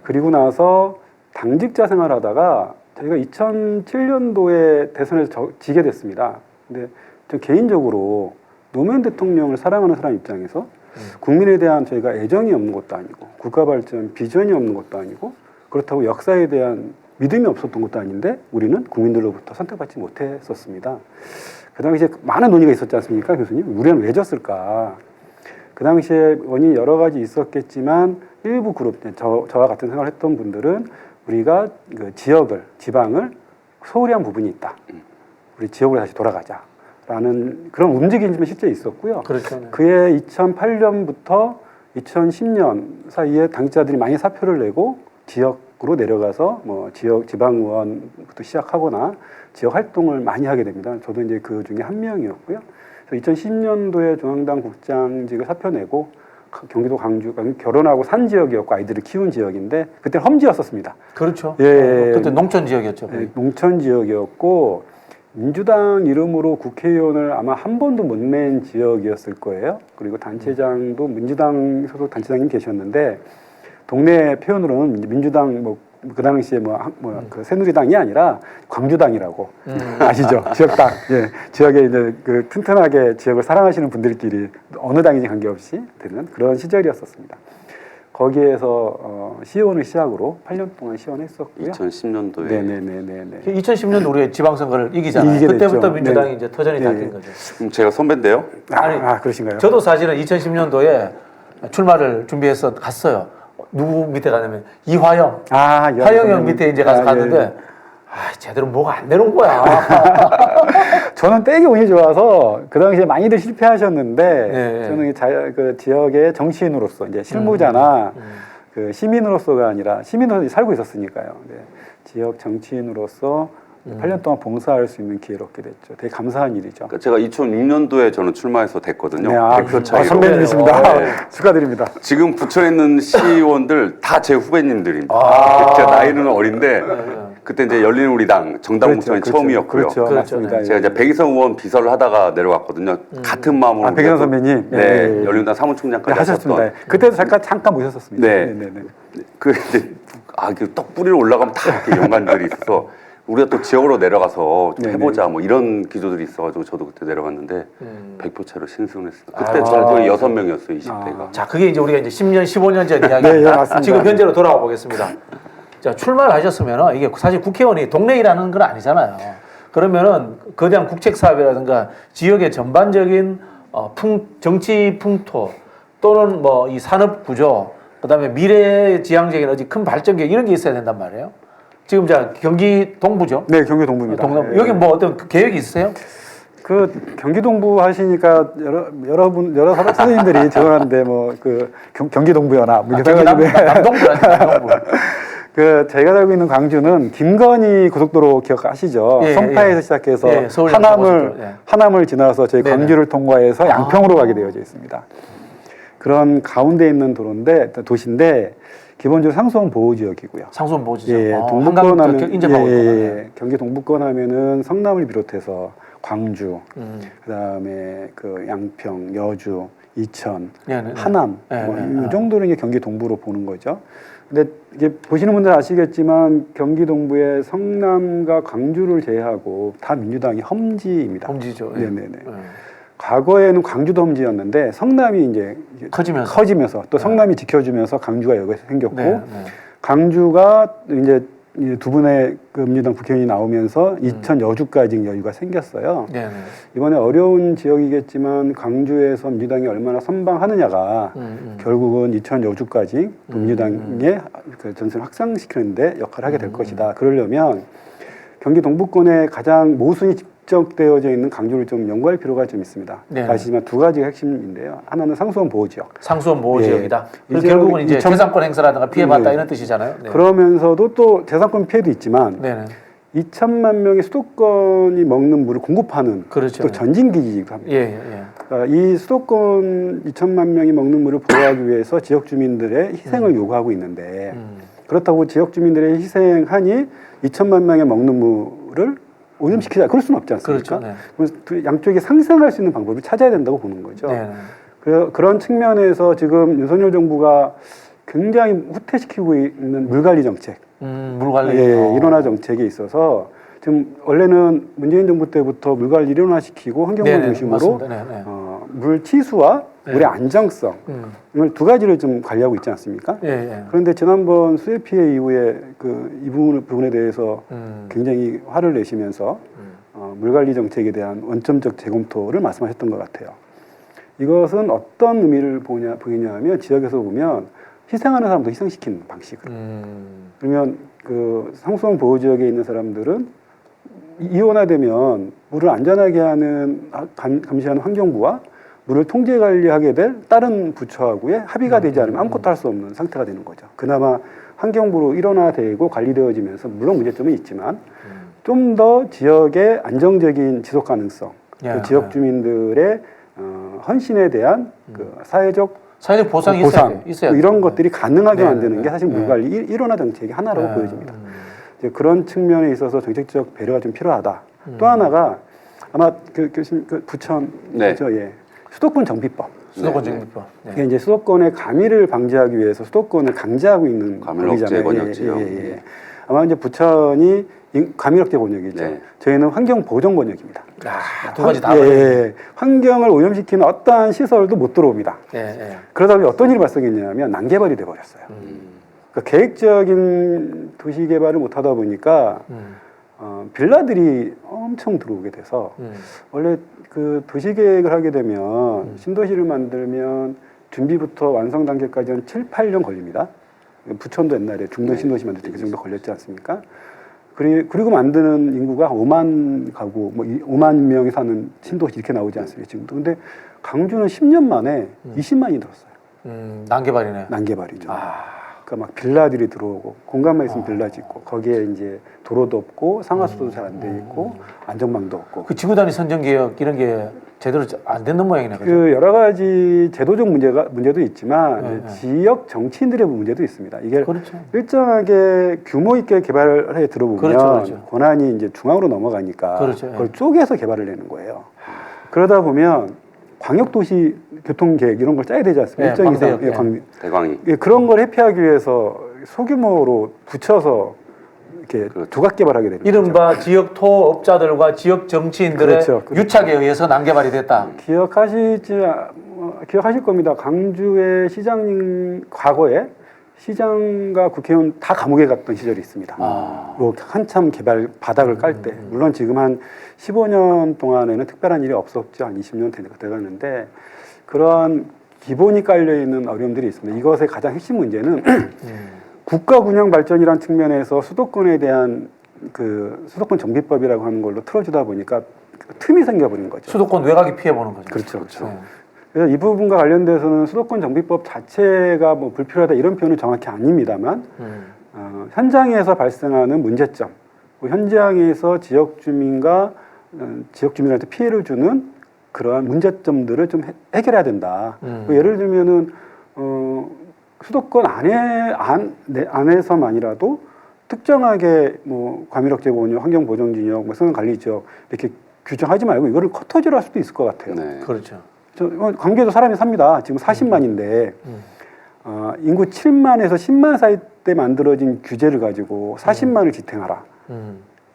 S3: 그리고 나서 당직자 생활하다가 저희가 2007년도에 대선에서 지게 됐습니다. 근데 저 개인적으로 노무현 대통령을 사랑하는 사람 입장에서 국민에 대한 저희가 애정이 없는 것도 아니고 국가 발전 비전이 없는 것도 아니고 그렇다고 역사에 대한 믿음이 없었던 것도 아닌데 우리는 국민들로부터 선택받지 못했었습니다. 그 당시에 많은 논의가 있었지 않습니까, 교수님? 우리는 왜 졌을까? 그 당시에 원인이 여러 가지 있었겠지만 일부 그룹, 저와 같은 생각을 했던 분들은 우리가 그 지방을 소홀히 한 부분이 있다. 우리 지역으로 다시 돌아가자. 라는 그런 움직임이 실제 있었고요.
S1: 그렇죠.
S3: 그해 2008년부터 2010년 사이에 당직자들이 많이 사표를 내고 지역으로 내려가서 지방의원부터 시작하거나 지역 활동을 많이 하게 됩니다. 저도 이제 그 중에 한 명이었고요. 그래서 2010년도에 중앙당 국장직을 사표 내고 경기도 광주 결혼하고 산 지역이었고 아이들을 키운 지역인데 그때는 험지였었습니다.
S1: 그렇죠.
S3: 예,
S1: 그때 농촌 지역이었죠.
S3: 예, 농촌 지역이었고 민주당 이름으로 국회의원을 아마 한 번도 못 낸 지역이었을 거예요. 그리고 단체장도 민주당 소속 단체장님 계셨는데 동네 표현으로는 민주당 그 당시에 그 새누리당이 아니라 광주당이라고 아시죠? 지역당. 예, 지역에 이제 그 튼튼하게 지역을 사랑하시는 분들끼리 어느 당인지 관계없이 되는 그런 시절이었었습니다. 거기에서 시의원을 시작으로 8년 동안 시의원했었고요.
S2: 2010년도에.
S3: 네네네네.
S1: 2010년 우리가 지방선거를 이기잖아요.
S3: 이기게
S1: 그때부터
S3: 됐죠.
S1: 민주당이
S3: 네.
S1: 이제 터전이
S3: 네.
S1: 닦인 거죠.
S2: 그럼 제가 선배인데요.
S3: 그러신가요?
S1: 저도 사실은 2010년도에 출마를 준비해서 갔어요. 누구 밑에 가냐면 이화영, 화영 형 밑에 이제 가서 갔는데 제대로 뭐가 안 되는 거야.
S3: 저는 떼기 운이 좋아서 그 당시에 많이들 실패하셨는데
S1: 네.
S3: 저는 그 지역의 정치인으로서 이제 실무자나 그 시민으로서가 아니라 시민으로 살고 있었으니까요. 네. 지역 정치인으로서 8년 동안 봉사할 수 있는 기회를 얻게 됐죠. 되게 감사한 일이죠.
S2: 그러니까 제가 2006년도에 저는 출마해서 됐거든요.
S3: 네,
S2: 100표 차이로.
S3: 선배님이십니다.
S2: 네.
S3: 축하드립니다.
S2: 지금 부처에 있는 시의원들 다 제 후배님들입니다. 제가 나이는 어린데 그때 이제 열린우리당 정당 부처는 처음이었고요.
S3: 그렇죠. 맞습니다.
S2: 제가 이제 백이성 의원 비서를 하다가 내려왔거든요. 같은 마음으로.
S3: 백이성 선배님.
S2: 네, 열린우리당 사무총장까지
S3: 하셨습니다. 그때도 잠깐 모셨었습니다.
S2: 네. 그 이제 떡 뿌리로 올라가면 다 이렇게 연관들이 있어서 우리가 또 지역으로 내려가서 좀 해보자 뭐 이런 기조들이 있어가지고 저도 그때 내려갔는데 100표 차로 신승을 했습니다. 그때 저도 6명이었어요, 20대가.
S1: 자, 그게 이제 우리가 이제 10년, 15년 전 이야기입니다.
S3: 네, 맞습니다.
S1: 지금 현재로 돌아가 보겠습니다. 자, 출마를 하셨으면 이게 사실 국회의원이 동네 일하는 건 아니잖아요. 그러면은 거대한 국책 사업이라든가 지역의 전반적인 정치 풍토 또는 뭐 이 산업 구조 그다음에 미래지향적인 어디 큰 발전 계획 이런 게 있어야 된단 말이에요. 지금 경기 동부죠?
S3: 네, 경기 동부입니다.
S1: 여기 뭐 어떤 계획이 있으세요?
S3: 그 경기 동부 하시니까 여러 선생님들이 죄송한데 경기 동부 연합
S1: 남동부 남동부.
S3: 그 제가 살고 있는 광주는 김건희 고속도로 기억하시죠? 송파에서 시작해서 하남을 지나서 저희 광주를 통과해서 양평으로 가게 되어져 있습니다. 그런 가운데 있는 도시인데 기본적으로 상수원 보호 지역이고요.
S1: 상수원 보호 지역.
S3: 예, 동북권 하면 경기 동북권 하면은 성남을 비롯해서 광주, 그다음에 그 양평, 여주, 이천, 하남 이 정도는 이제 경기 동부로 보는 거죠. 근데 이게 보시는 분들 아시겠지만 경기 동부의 성남과 광주를 제외하고 다 민주당이 험지입니다.
S1: 험지죠.
S3: 네네네. 과거에는 광주도 험지였는데 성남이 이제 커지면서 또 성남이 지켜주면서 광주가 여기서 생겼고 광주가 이제 이제 두 분의 그 민주당 국회의원이 나오면서 2천 여주까지 여유가 생겼어요.
S1: 네.
S3: 이번에 어려운 지역이겠지만 광주에서 민주당이 얼마나 선방하느냐가 결국은 2천 여주까지 민주당의 그 전선을 확산시키는데 역할을 하게 될 것이다. 그러려면 경기 동부권에 가장 모순이 집적되어져 있는 강주를 좀 연구할 필요가 좀 있습니다.
S1: 네.
S3: 아시지만 두 가지가 핵심인데요. 하나는 상수원 보호 지역.
S1: 상수원 보호
S3: 예.
S1: 지역이다.
S3: 이
S1: 결국은 이제
S3: 지역은
S1: 재산권 행사라든가 피해봤다
S3: 예.
S1: 이런 뜻이잖아요. 네.
S3: 그러면서도 또 재산권 피해도 있지만
S1: 네네.
S3: 2천만 명의 수도권이 먹는 물을 공급하는
S1: 그렇죠.
S3: 또 전진기지이기도 합니다.
S1: 예.
S3: 그러니까 이 수도권 2천만 명이 먹는 물을 보호하기 위해서 지역 주민들의 희생을 요구하고 있는데 그렇다고 지역 주민들의 희생하니 2천만 명의 먹는 물을 오염시키자 그럴 수는 없지 않습니까?
S1: 그렇죠. 네.
S3: 그래서 두 양쪽이 상생할 수 있는 방법을 찾아야 된다고 보는 거죠.
S1: 네.
S3: 그런 측면에서 지금 윤석열 정부가 굉장히 후퇴시키고 있는 물관리 정책,
S1: 물관리
S3: 일원화 정책에 있어서 지금 원래는 문재인 정부 때부터 물관리 일원화시키고 환경부 중심으로 물 치수와 물의 안정성을 두 가지를 좀 관리하고 있지 않습니까? 그런데 지난번 수해 피해 이후에 이 부분에 대해서 굉장히 화를 내시면서 물관리 정책에 대한 원점적 재검토를 말씀하셨던 것 같아요. 이것은 어떤 의미를 보이냐 하면 지역에서 보면 희생하는 사람도 희생시키는 방식을. 그러면 그 상수원 보호 지역에 있는 사람들은 이원화되면 물을 안전하게 하는 감시하는 환경부와 물을 통제 관리하게 될 다른 부처하고의 합의가 되지 않으면 아무것도 할 수 없는 상태가 되는 거죠. 그나마 환경부로 일원화되고 관리되어지면서 물론 문제점은 있지만 좀 더 지역의 안정적인 지속 가능성, 그 지역 주민들의 헌신에 대한 그 사회적
S1: 보상이 있어야
S3: 이런 것들이 가능하게 만드는 게 사실 물관리 일원화 정책의 하나라고 보여집니다. 이제 그런 측면에 있어서 정책적 배려가 좀 필요하다. 또 하나가 아마 교수님 부천 수도권 정비법.
S1: 수도권 정비법.
S3: 이게 이제 수도권의 가미를 방지하기 위해서 수도권을 강제하고 있는
S2: 가밀억제 권역지요.
S3: 아마 이제 부천이 가밀억제 권역이죠. 저희는 환경 보전 권역입니다.
S1: 두 가지 다.
S3: 환경을 오염시키는 어떠한 시설도 못 들어옵니다. 그러다 보니 어떤 일이 발생했냐면 난개발이 돼버렸어요. 그러니까 계획적인 도시 개발을 못 하다 보니까 빌라들이 엄청 들어오게 돼서 원래 그 도시 계획을 하게 되면 신도시를 만들면 준비부터 완성 단계까지 한 7, 8년 걸립니다. 부천도 옛날에 중동 신도시 만들 때 그 정도 걸렸지 않습니까? 그리고 만드는 인구가 5만 가구, 5만 명이 사는 신도시 이렇게 나오지 않습니까? 지금도. 근데 강주는 10년 만에 20만이 들었어요.
S1: 난개발이네.
S3: 난개발이죠. 그러니까 막 빌라들이 들어오고 공간만 있으면 빌라 짓고 거기에 이제 도로도 없고 상하수도 잘 안 돼 있고 안전망도 없고.
S1: 그 지구 단위 선정 개혁 이런 게 제대로 안 되는 모양이네.
S3: 그 여러 가지 제도적 문제도 있지만 지역 정치인들의 문제도 있습니다. 이게 일정하게 규모 있게 개발해 들어보면 권한이 이제 중앙으로 넘어가니까 그걸 쪼개서 개발을 내는 거예요. 그러다 보면 광역도시 교통계획 이런 걸 짜야 되지 않습니까? 일정 이상
S2: 대광이
S3: 그런 걸 회피하기 위해서 소규모로 붙여서 이렇게 조각 개발하게 되는
S1: 이른바
S3: 거죠.
S1: 지역 토업자들과 지역 정치인들의 유착에 의해서 난개발이 됐다.
S3: 기억하실 겁니다. 강주의 시장님 과거에 시장과 국회의원 다 감옥에 갔던 시절이 있습니다. 한참 개발 바닥을 깔 때. 물론 지금 한 15년 동안에는 특별한 일이 없었죠. 한 20년 돼가는데 그러한 기본이 깔려있는 어려움들이 있습니다. 이것의 가장 핵심 문제는 국가 균형 발전이라는 측면에서 수도권에 대한 그 수도권 정비법이라고 하는 걸로 틀어주다 보니까 틈이 생겨버린 거죠.
S1: 수도권 외곽이 피해보는 거죠.
S3: 그렇죠. 그래서 이 부분과 관련돼서는 수도권 정비법 자체가 뭐 불필요하다 이런 표현은 정확히 아닙니다만 현장에서 발생하는 문제점, 현장에서 지역 주민한테 피해를 주는 그러한 문제점들을 좀 해결해야 된다. 예를 들면은 수도권 안에서만이라도 특정하게 뭐 과밀억제 보호구역, 환경보전지역, 뭐 선언관리지역 이렇게 규정하지 말고 이거를 커터지로 할 수도 있을 것 같아요.
S1: 그렇죠.
S3: 광주에도 사람이 삽니다. 지금 40만인데 인구 7만에서 10만 사이 때 만들어진 규제를 가지고 40만을 지탱하라.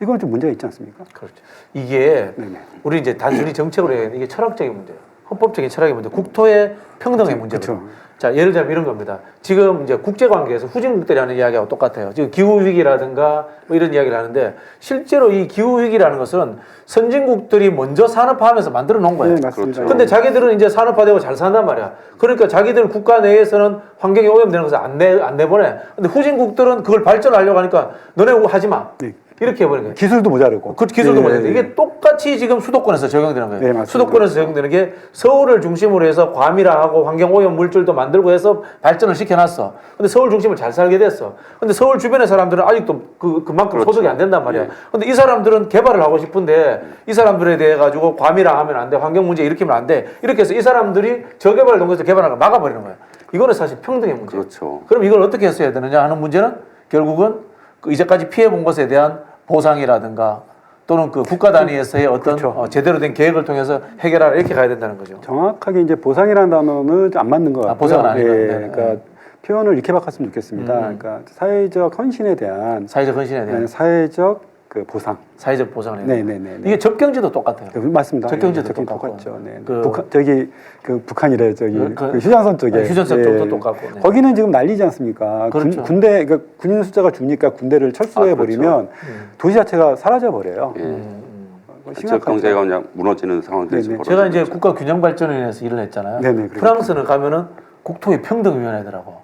S3: 이건 좀 문제가 있지 않습니까?
S1: 그렇죠. 이게 우리 이제 단순히 정책으로 해야 이게 철학적인 문제예요. 헌법적인 철학의 문제, 국토의 평등의 문제거든요. 자, 예를 들면 이런 겁니다. 지금 이제 국제관계에서 후진국들이 하는 이야기하고 똑같아요. 지금 기후위기라든가 뭐 이런 이야기를 하는데 실제로 이 기후위기라는 것은 선진국들이 먼저 산업화하면서 만들어 놓은 거예요.
S3: 네, 맞습니다.
S1: 근데 자기들은 이제 산업화되고 잘 산단 말이야. 그러니까 자기들 국가 내에서는 환경이 오염되는 것을 안 내보내. 근데 후진국들은 그걸 발전하려고 하니까 너네 하지 마.
S3: 네.
S1: 이렇게 해버리는 거예요.
S3: 기술도 모자르고.
S1: 그 기술도
S3: 예,
S1: 모자르는데
S3: 예.
S1: 이게 똑같이 지금 수도권에서 적용되는 거예요.
S3: 네, 맞습니다.
S1: 수도권에서 적용되는 게 서울을 중심으로 해서 과밀화하고 환경오염 물질도 만들고 해서 발전을 시켜놨어. 근데 서울 중심을 잘 살게 됐어. 근데 서울 주변의 사람들은 아직도 그만큼
S2: 그렇죠.
S1: 소득이 안 된단 말이야.
S2: 예.
S1: 근데 이 사람들은 개발을 하고 싶은데 이 사람들에 대해 가지고 과밀화하면 안 돼. 환경 문제 일으키면 안 돼. 이렇게 해서 이 사람들이 저개발 동에서 개발하는 걸 막아버리는 거예요. 이거는 사실 평등의 문제.
S2: 그렇죠.
S1: 그럼 이걸 어떻게 했어야 되느냐 하는 문제는 결국은 그 이제까지 피해본 것에 대한 보상이라든가 또는 그 국가 단위에서의 어떤
S3: 그렇죠.
S1: 제대로 된 계획을 통해서 해결하라 이렇게 가야 된다는 거죠.
S3: 정확하게 이제 보상이라는 단어는 좀 안 맞는 것 같고요.
S1: 보상은 아니고.
S3: 예,
S1: 네,
S3: 그러니까 표현을 이렇게 바꿨으면 좋겠습니다. 그러니까 사회적 헌신에 대한
S1: 사회적 헌신에 대한
S3: 사회적 그 보상.
S1: 사회적 보상을 해야
S3: 네네네.
S1: 이게 접경지도 똑같아요.
S3: 맞습니다.
S1: 접경지도
S3: 접경지
S1: 똑같고.
S3: 똑같죠. 네.
S1: 그-
S3: 북한이래 저기
S1: 그-
S3: 그 휴전선 쪽에.
S1: 휴전선 쪽도 똑같고. 네.
S3: 거기는 지금 난리지 않습니까?
S1: 그렇죠.
S3: 군대 그러니까 군인 숫자가 주니까 군대를 철수해 버리면 도시 자체가 사라져 버려요.
S2: 예. 지역
S3: 심각하죠.
S2: 경제가 그냥 무너지는 상황들이
S3: 네네.
S2: 벌어지고
S1: 제가 이제
S2: 있죠.
S1: 국가균형발전위원회에서 일을 했잖아요.
S3: 네네, 그러니까.
S1: 프랑스는 가면은 국토의 평등위원회더라고.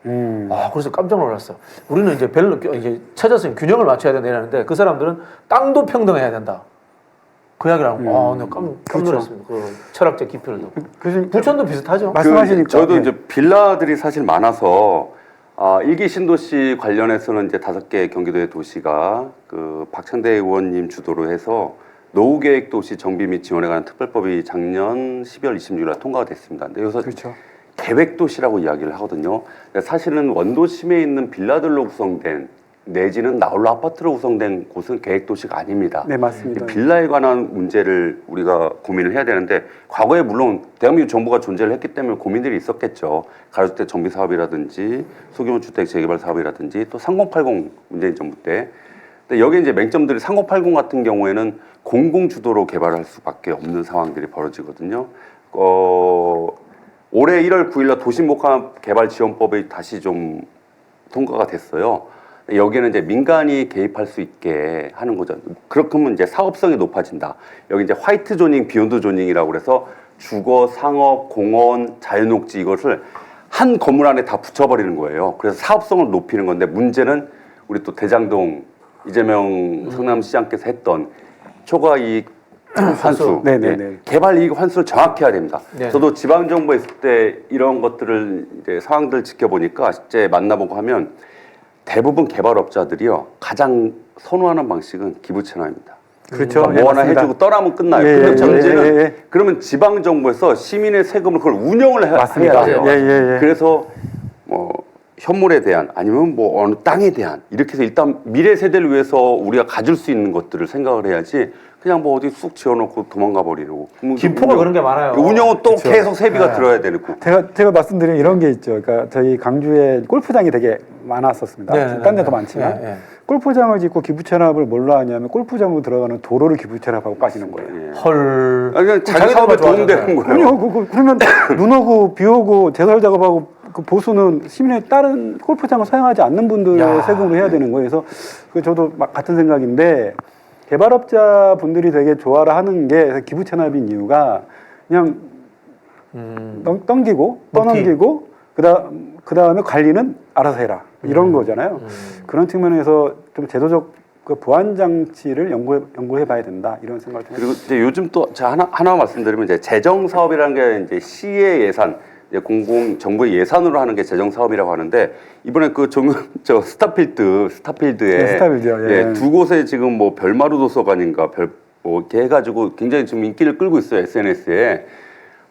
S1: 그래서 깜짝 놀랐어. 우리는 이제 이제 찾았으면 균형을 맞춰야 된다 이러는데 그 사람들은 땅도 평등해야 된다. 그 이야기를 하고, 내가 깜짝 놀랐습니다. 그 철학적 깊이를.
S3: 그래서
S1: 부천도 비슷하죠.
S3: 말씀하시니까
S2: 저도
S3: 네.
S2: 이제 빌라들이 사실 많아서 일기 신도시 관련해서는 이제 5개 경기도의 도시가 그 박찬대 의원님 주도로 해서 노후계획 도시 정비 및 지원에 관한 특별법이 작년 12월 26일 통과가 됐습니다. 근데 여기서
S3: 그렇죠.
S2: 계획 도시라고 이야기를 하거든요. 사실은 원도심에 있는 빌라들로 구성된 내지는 나홀로 아파트로 구성된 곳은 계획 도시가 아닙니다.
S3: 네, 맞습니다.
S2: 이 빌라에 관한 문제를 우리가 고민을 해야 되는데 과거에 물론 대한민국 정부가 존재를 했기 때문에 고민들이 있었겠죠. 가로주택 정비 사업이라든지 소규모 주택 재개발 사업이라든지 또 3080 문재인 정부 때. 근데 여기 이제 맹점들이 3080 같은 경우에는 공공 주도로 개발할 수밖에 없는 상황들이 벌어지거든요. 올해 1월 9일날 도시목합 개발 지원법이 다시 좀 통과가 됐어요. 여기에는 이제 민간이 개입할 수 있게 하는 거죠. 그렇게 하면 이제 사업성이 높아진다. 여기 이제 화이트 조닝, 비욘드 조닝이라고 그래서 주거, 상업, 공원, 자연녹지 이것을 한 건물 안에 다 붙여버리는 거예요. 그래서 사업성을 높이는 건데 문제는 우리 또 대장동 이재명 성남시장께서 했던 초과 이익 환수,
S3: 네네네.
S2: 개발 이익 환수를 정확히 해야 됩니다.
S1: 네.
S2: 저도 지방 정부에 있을 때 이런 것들을 이제 상황들 지켜보니까 실제 만나보고 하면 대부분 개발업자들이요 가장 선호하는 방식은 기부 채납입니다.
S3: 그렇죠.
S2: 뭐 하나
S3: 맞습니다.
S2: 해주고 떠나면 끝나요.
S3: 예,
S2: 근데
S3: 예,
S2: 문제는
S3: 예, 예.
S2: 그러면 지방 정부에서 시민의 세금을 그걸 운영을
S3: 맞습니다.
S2: 해야 돼요.
S3: 예, 예, 예.
S2: 그래서 뭐 현물에 대한 아니면 뭐 어느 땅에 대한 이렇게 해서 일단 미래 세대를 위해서 우리가 가질 수 있는 것들을 생각을 해야지 그냥 뭐 어디 쑥 지어놓고 도망가 버리고
S1: 김포가 그런 게 많아요.
S2: 운영은 또
S3: 그쵸.
S2: 계속 세비가
S1: 네.
S2: 들어야 되고
S3: 제가 말씀드린 이런 게 있죠. 그러니까 저희 강주에 골프장이 되게 많았었습니다.
S1: 네, 네,
S3: 딴 데도
S1: 네.
S3: 많지만
S1: 네, 네.
S3: 골프장을 짓고 기부 체납을 뭘로 하냐면 골프장으로 들어가는 도로를 기부 체납하고 빠지는 거예요.
S2: 예.
S1: 헐.
S2: 아니, 그냥 자기 사업에 도움되는 거예요.
S3: 아니요, 그러면 눈 오고 비 오고 제설 작업하고 그 보수는 시민의 다른 골프장을 사용하지 않는 분들의
S1: 야,
S3: 세금으로 해야 되는 거예요. 그래서 저도 같은 생각인데 개발업자 분들이 되게 좋아라 하는 게 기부 체납인 이유가 그냥 떠넘기고 그다음에 관리는 알아서 해라 이런 거잖아요. 그런 측면에서 좀 제도적 그 보완 장치를 연구해봐야 된다 이런 생각을 좀
S2: 그리고 이제 요즘 또 제가 하나 말씀드리면 이제 재정 사업이라는 게 이제 시의 예산, 이제 공공 정부의 예산으로 하는 게 재정 사업이라고 하는데 이번에 그 저 스타필드에
S3: 네, 스타필드요. 예.
S2: 두 곳에 지금 뭐 별마루 도서관인가 뭐 이렇게 해가지고 굉장히 지금 인기를 끌고 있어요 SNS에.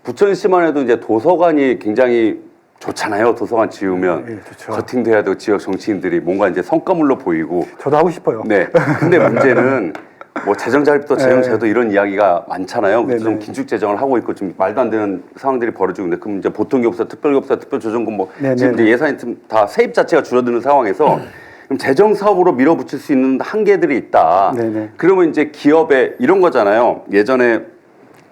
S2: 부천시만 해도 이제 도서관이 굉장히 좋잖아요. 도서관 지으면
S3: 예, 좋죠.
S2: 커팅도 해야 되고 지역 정치인들이 뭔가 이제 성과물로 보이고.
S3: 저도 하고 싶어요.
S2: 네. 근데 문제는 뭐 재정 자립도 재정
S3: 네.
S2: 제도 이런 이야기가 많잖아요. 그래서 좀
S3: 네네.
S2: 긴축 재정을 하고 있고 좀 말도 안 되는 상황들이 벌어지고 있는데 그럼 이제 보통교부사, 특별교부사, 특별조정금 뭐
S3: 네네네.
S2: 지금 이제 예산이 좀 다 세입 자체가 줄어드는 상황에서 그럼 재정 사업으로 밀어붙일 수 있는 한계들이 있다.
S3: 네네.
S2: 그러면 이제 기업에 이런 거잖아요. 예전에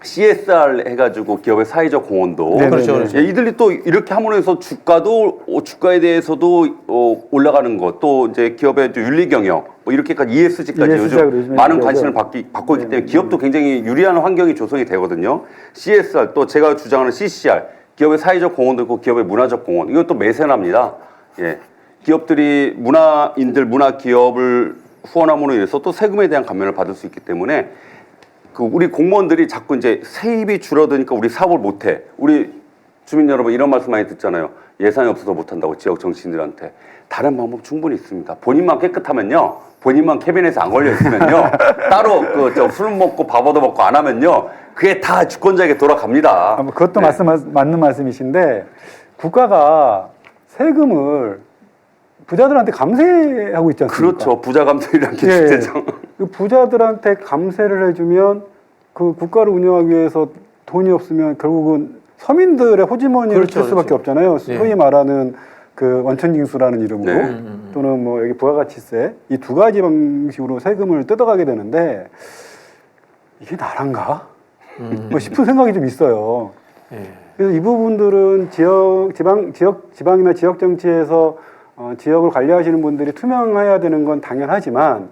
S2: CSR 해가지고 기업의 사회적 공헌도
S3: 네,
S1: 그렇죠, 그렇죠.
S2: 예, 이들이 또 이렇게 함으로 해서 주가에 대해서도 올라가는 것, 또 이제 기업의 윤리 경영, 뭐 이렇게까지 ESG까지 요즘 많은 관심을 받고 있기 때문에 기업도 굉장히 유리한 환경이 조성이 되거든요. CSR 또 제가 주장하는 CCR, 기업의 사회적 공헌도 있고 기업의 문화적 공헌, 이것도 매세납니다. 예, 기업들이 문화 기업을 후원함으로 인해서 또 세금에 대한 감면을 받을 수 있기 때문에. 우리 공무원들이 자꾸 이제 세입이 줄어드니까 우리 사업을 못해. 우리 주민 여러분 이런 말씀 많이 듣잖아요. 예산이 없어서 못한다고 지역 정치인들한테. 다른 방법 충분히 있습니다. 본인만 깨끗하면요. 본인만 캐비넷에 안 걸려 있으면요. 따로 술 먹고 밥 얻어 먹고 안 하면요. 그게 다 주권자에게 돌아갑니다.
S3: 그것도
S2: 네.
S3: 맞는 말씀이신데 국가가 세금을 부자들한테 감세하고 있지 않습니까?
S2: 그렇죠. 부자 감세이라는 게
S3: 예,
S2: 진짜죠.
S3: 그 부자들한테 감세를 해주면 그 국가를 운영하기 위해서 돈이 없으면 결국은 서민들의 호주머니를
S1: 그렇죠,
S3: 칠 수밖에
S1: 그렇죠.
S3: 없잖아요.
S1: 네.
S3: 소위 말하는 그 원천징수라는 이름으로
S2: 네.
S3: 또는 뭐 여기 부가가치세 이 두 가지 방식으로 세금을 뜯어가게 되는데 이게 나란가? 뭐 싶은 생각이 좀 있어요.
S1: 예.
S3: 그래서 이 부분들은 지방이나 지역 정치에서 지역을 관리하시는 분들이 투명해야 되는 건 당연하지만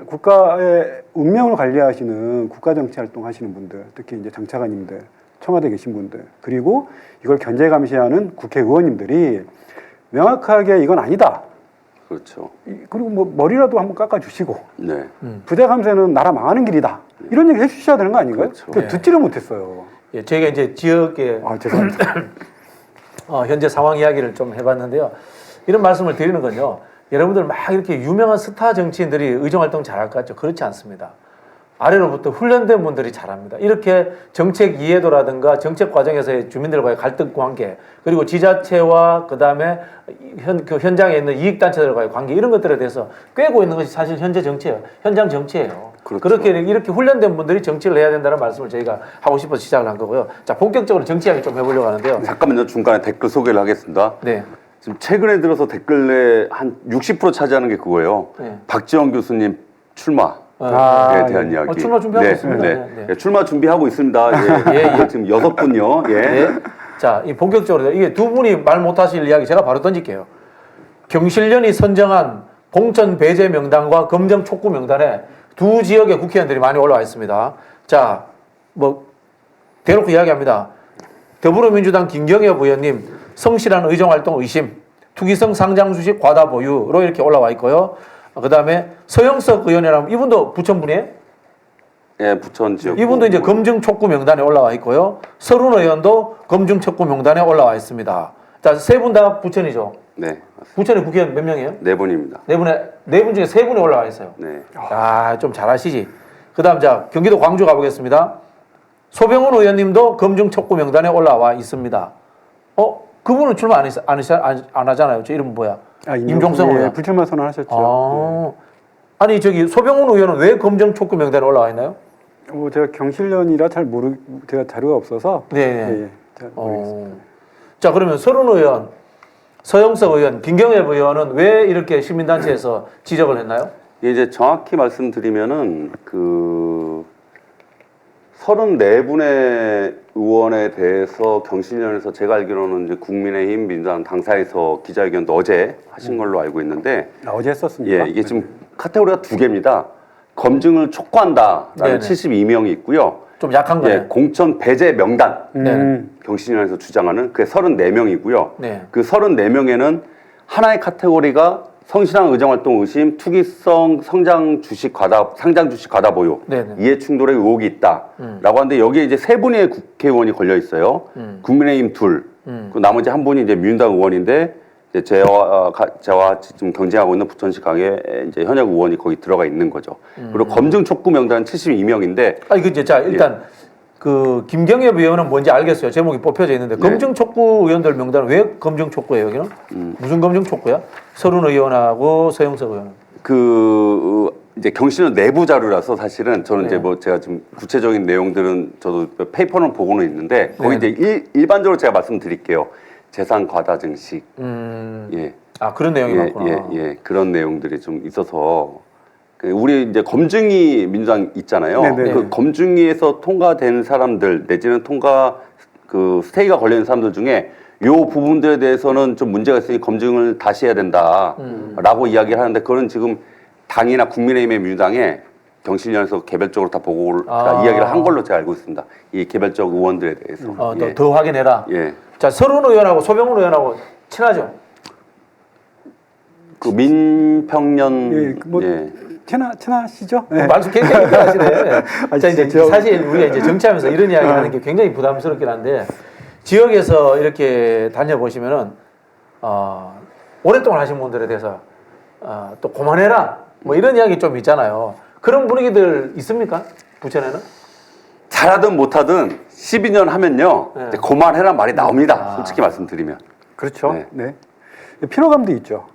S3: 국가의 운명을 관리하시는 국가 정치 활동하시는 분들, 특히 이제 정차관님들, 청와대 계신 분들, 그리고 이걸 견제 감시하는 국회의원님들이 명확하게 이건 아니다.
S2: 그렇죠.
S3: 그리고 뭐 머리라도 한번 깎아주시고
S2: 네.
S3: 부자 감세는 나라 망하는 길이다. 이런 얘기 해주셔야 되는 거 아닌가요?
S2: 그렇죠.
S3: 그 듣지를 못했어요.
S1: 예, 저희가 이제 지역에
S3: 죄송합니다.
S1: 현재 상황 이야기를 좀 해봤는데요. 이런 말씀을 드리는 건요. 여러분들 막 이렇게 유명한 스타 정치인들이 의정활동 잘할 것 같죠? 그렇지 않습니다. 아래로부터 훈련된 분들이 잘합니다. 이렇게 정책 이해도라든가 정책 과정에서의 주민들과의 갈등 관계, 그리고 지자체와 그다음에 그 현장에 있는 이익단체들과의 관계, 이런 것들에 대해서 꿰고 있는 것이 사실 현재 정치예요. 현장 정치예요.
S2: 그렇죠.
S1: 그렇게 이렇게 훈련된 분들이 정치를 해야 된다는 말씀을 저희가 하고 싶어서 시작을 한 거고요. 자, 본격적으로 정치 이야기 좀 해보려고 하는데요.
S2: 잠깐만요. 중간에 댓글 소개를 하겠습니다.
S1: 네.
S2: 지금 최근에 들어서 댓글에 한 60% 차지하는 게 그거예요.
S1: 네.
S2: 박지원 교수님 출마에 대한
S3: 예.
S2: 이야기.
S1: 출마 준비하고
S2: 네,
S1: 있습니다.
S2: 네.
S1: 네, 네.
S2: 예, 출마 준비하고 있습니다. 예,
S1: 예.
S2: 지금 6분요. 예.
S1: 네. 자, 이 본격적으로 이게 두 분이 말 못하실 이야기 제가 바로 던질게요. 경실련이 선정한 공천 배제 명단과 검정 촉구 명단에 두 지역의 국회의원들이 많이 올라와 있습니다. 자, 뭐 대놓고 이야기합니다. 더불어민주당 김경엽 의원님 성실한 의정활동 의심, 투기성 상장주식 과다 보유로 이렇게 올라와 있고요. 그 다음에 서영석 의원이라면 이분도 부천분이에요?
S2: 예, 부천 지역.
S1: 이분도 이제 검증 촉구 명단에 올라와 있고요. 서른 의원도 검증 촉구 명단에 올라와 있습니다. 자, 세 분 다 부천이죠?
S2: 네, 맞습니다.
S1: 부천의 국회의원 몇 명이에요?
S2: 4분입니다.
S1: 네 분 중에 세 분이 올라와 있어요.
S2: 네.
S1: 아, 좀 잘하시지. 그 다음, 자, 경기도 광주 가보겠습니다. 소병훈 의원님도 검증 촉구 명단에 올라와 있습니다. 그분은 출마 안 하잖아요. 저 이름 뭐야? 임종성 의원.
S3: 불출마 선언하셨죠.
S1: 아니, 저기 소병훈 의원은 왜 검증 촉구 명단에 올라와 있나요?
S3: 뭐 제가 경실련이라 제가 자료가 없어서.
S1: 네.
S3: 잘 모르겠습니다.
S1: 자, 그러면 서른 의원, 서영석 의원, 김경엽 의원은 왜 이렇게 시민단체에서 지적을 했나요?
S2: 이제 정확히 말씀드리면은 34분의 의원에 대해서 경실련에서 제가 알기로는 이제 국민의힘 민주당 당사에서 기자회견도 어제 하신 걸로 알고 있는데
S3: 어제 했었습니다.
S2: 예, 이게 지금 카테고리가 2개입니다. 검증을 촉구한다라는
S1: 네네.
S2: 72명이 있고요.
S1: 좀 약한 거네.
S2: 예, 공천 배제 명단
S1: 네.
S2: 경실련에서 주장하는 그게 34명이고요.
S1: 네.
S2: 그 34명에는 하나의 카테고리가 성실한 의정활동 의심, 투기성 상장 주식 과다 보유,
S1: 네네.
S2: 이해 충돌의 의혹이 있다라고 하는데 여기에 이제 3분의 국회의원이 걸려 있어요. 국민의힘 2, 그 나머지 한 분이 이제 민주당 의원인데 이제 제와 지금 경쟁하고 있는 부천시 강의 이제 현역 의원이 거기 들어가 있는 거죠. 그리고 검증 촉구 명단은 72명인데
S1: 아니, 자, 일단 그 김경엽 의원은 뭔지 알겠어요. 제목이 뽑혀져 있는데 검증 촉구 의원들 명단은 왜 검증 촉구예요, 여기는? 무슨 검증 촉구야? 서른 의원하고 서영석 의원.
S2: 이제 경실련 내부 자료라서 사실은 저는 이제 뭐 제가 지금 구체적인 내용들은 저도 페이퍼는 보고는 있는데 거기 이제 일반적으로 제가 말씀드릴게요. 재산 과다 증식. 예.
S1: 아, 그런 내용이 많구나.
S2: 예, 그런 내용들이 좀 있어서 우리 이제 검증위 민주당 있잖아요.
S3: 네네.
S2: 그 검증위에서 통과된 사람들 내지는 통과 그 스테이가 걸린 사람들 중에 요 부분들에 대해서는 좀 문제가 있으니 검증을 다시 해야 된다라고 이야기를 하는데 그거는 지금 당이나 국민의힘의 민주당에 경실련에서 개별적으로 다 보고를 다 이야기를 한 걸로 제가 알고 있습니다. 이 개별적 의원들에 대해서. 예.
S1: 더 확인해라.
S2: 예.
S1: 자, 서른 의원하고 소병훈 의원하고 친하죠?
S2: 그 민평년
S3: 예, 뭐
S2: 예.
S3: 친하시죠? 네.
S1: 말씀 굉장히 편하시네. 자, 이제
S3: 저-
S1: 사실 우리가 이제 정치하면서 이런 이야기 하는 게 굉장히 부담스럽긴 한데 지역에서 이렇게 다녀보시면은 오랫동안 하신 분들에 대해서 또 그만해라 뭐 이런 이야기 좀 있잖아요. 그런 분위기들 있습니까? 부천에는?
S2: 잘하든 못하든 12년 하면요
S1: 네.
S2: 이제 그만해라 말이 나옵니다. 솔직히 말씀드리면.
S3: 그렇죠.
S2: 네.
S3: 네. 피로감도 있죠.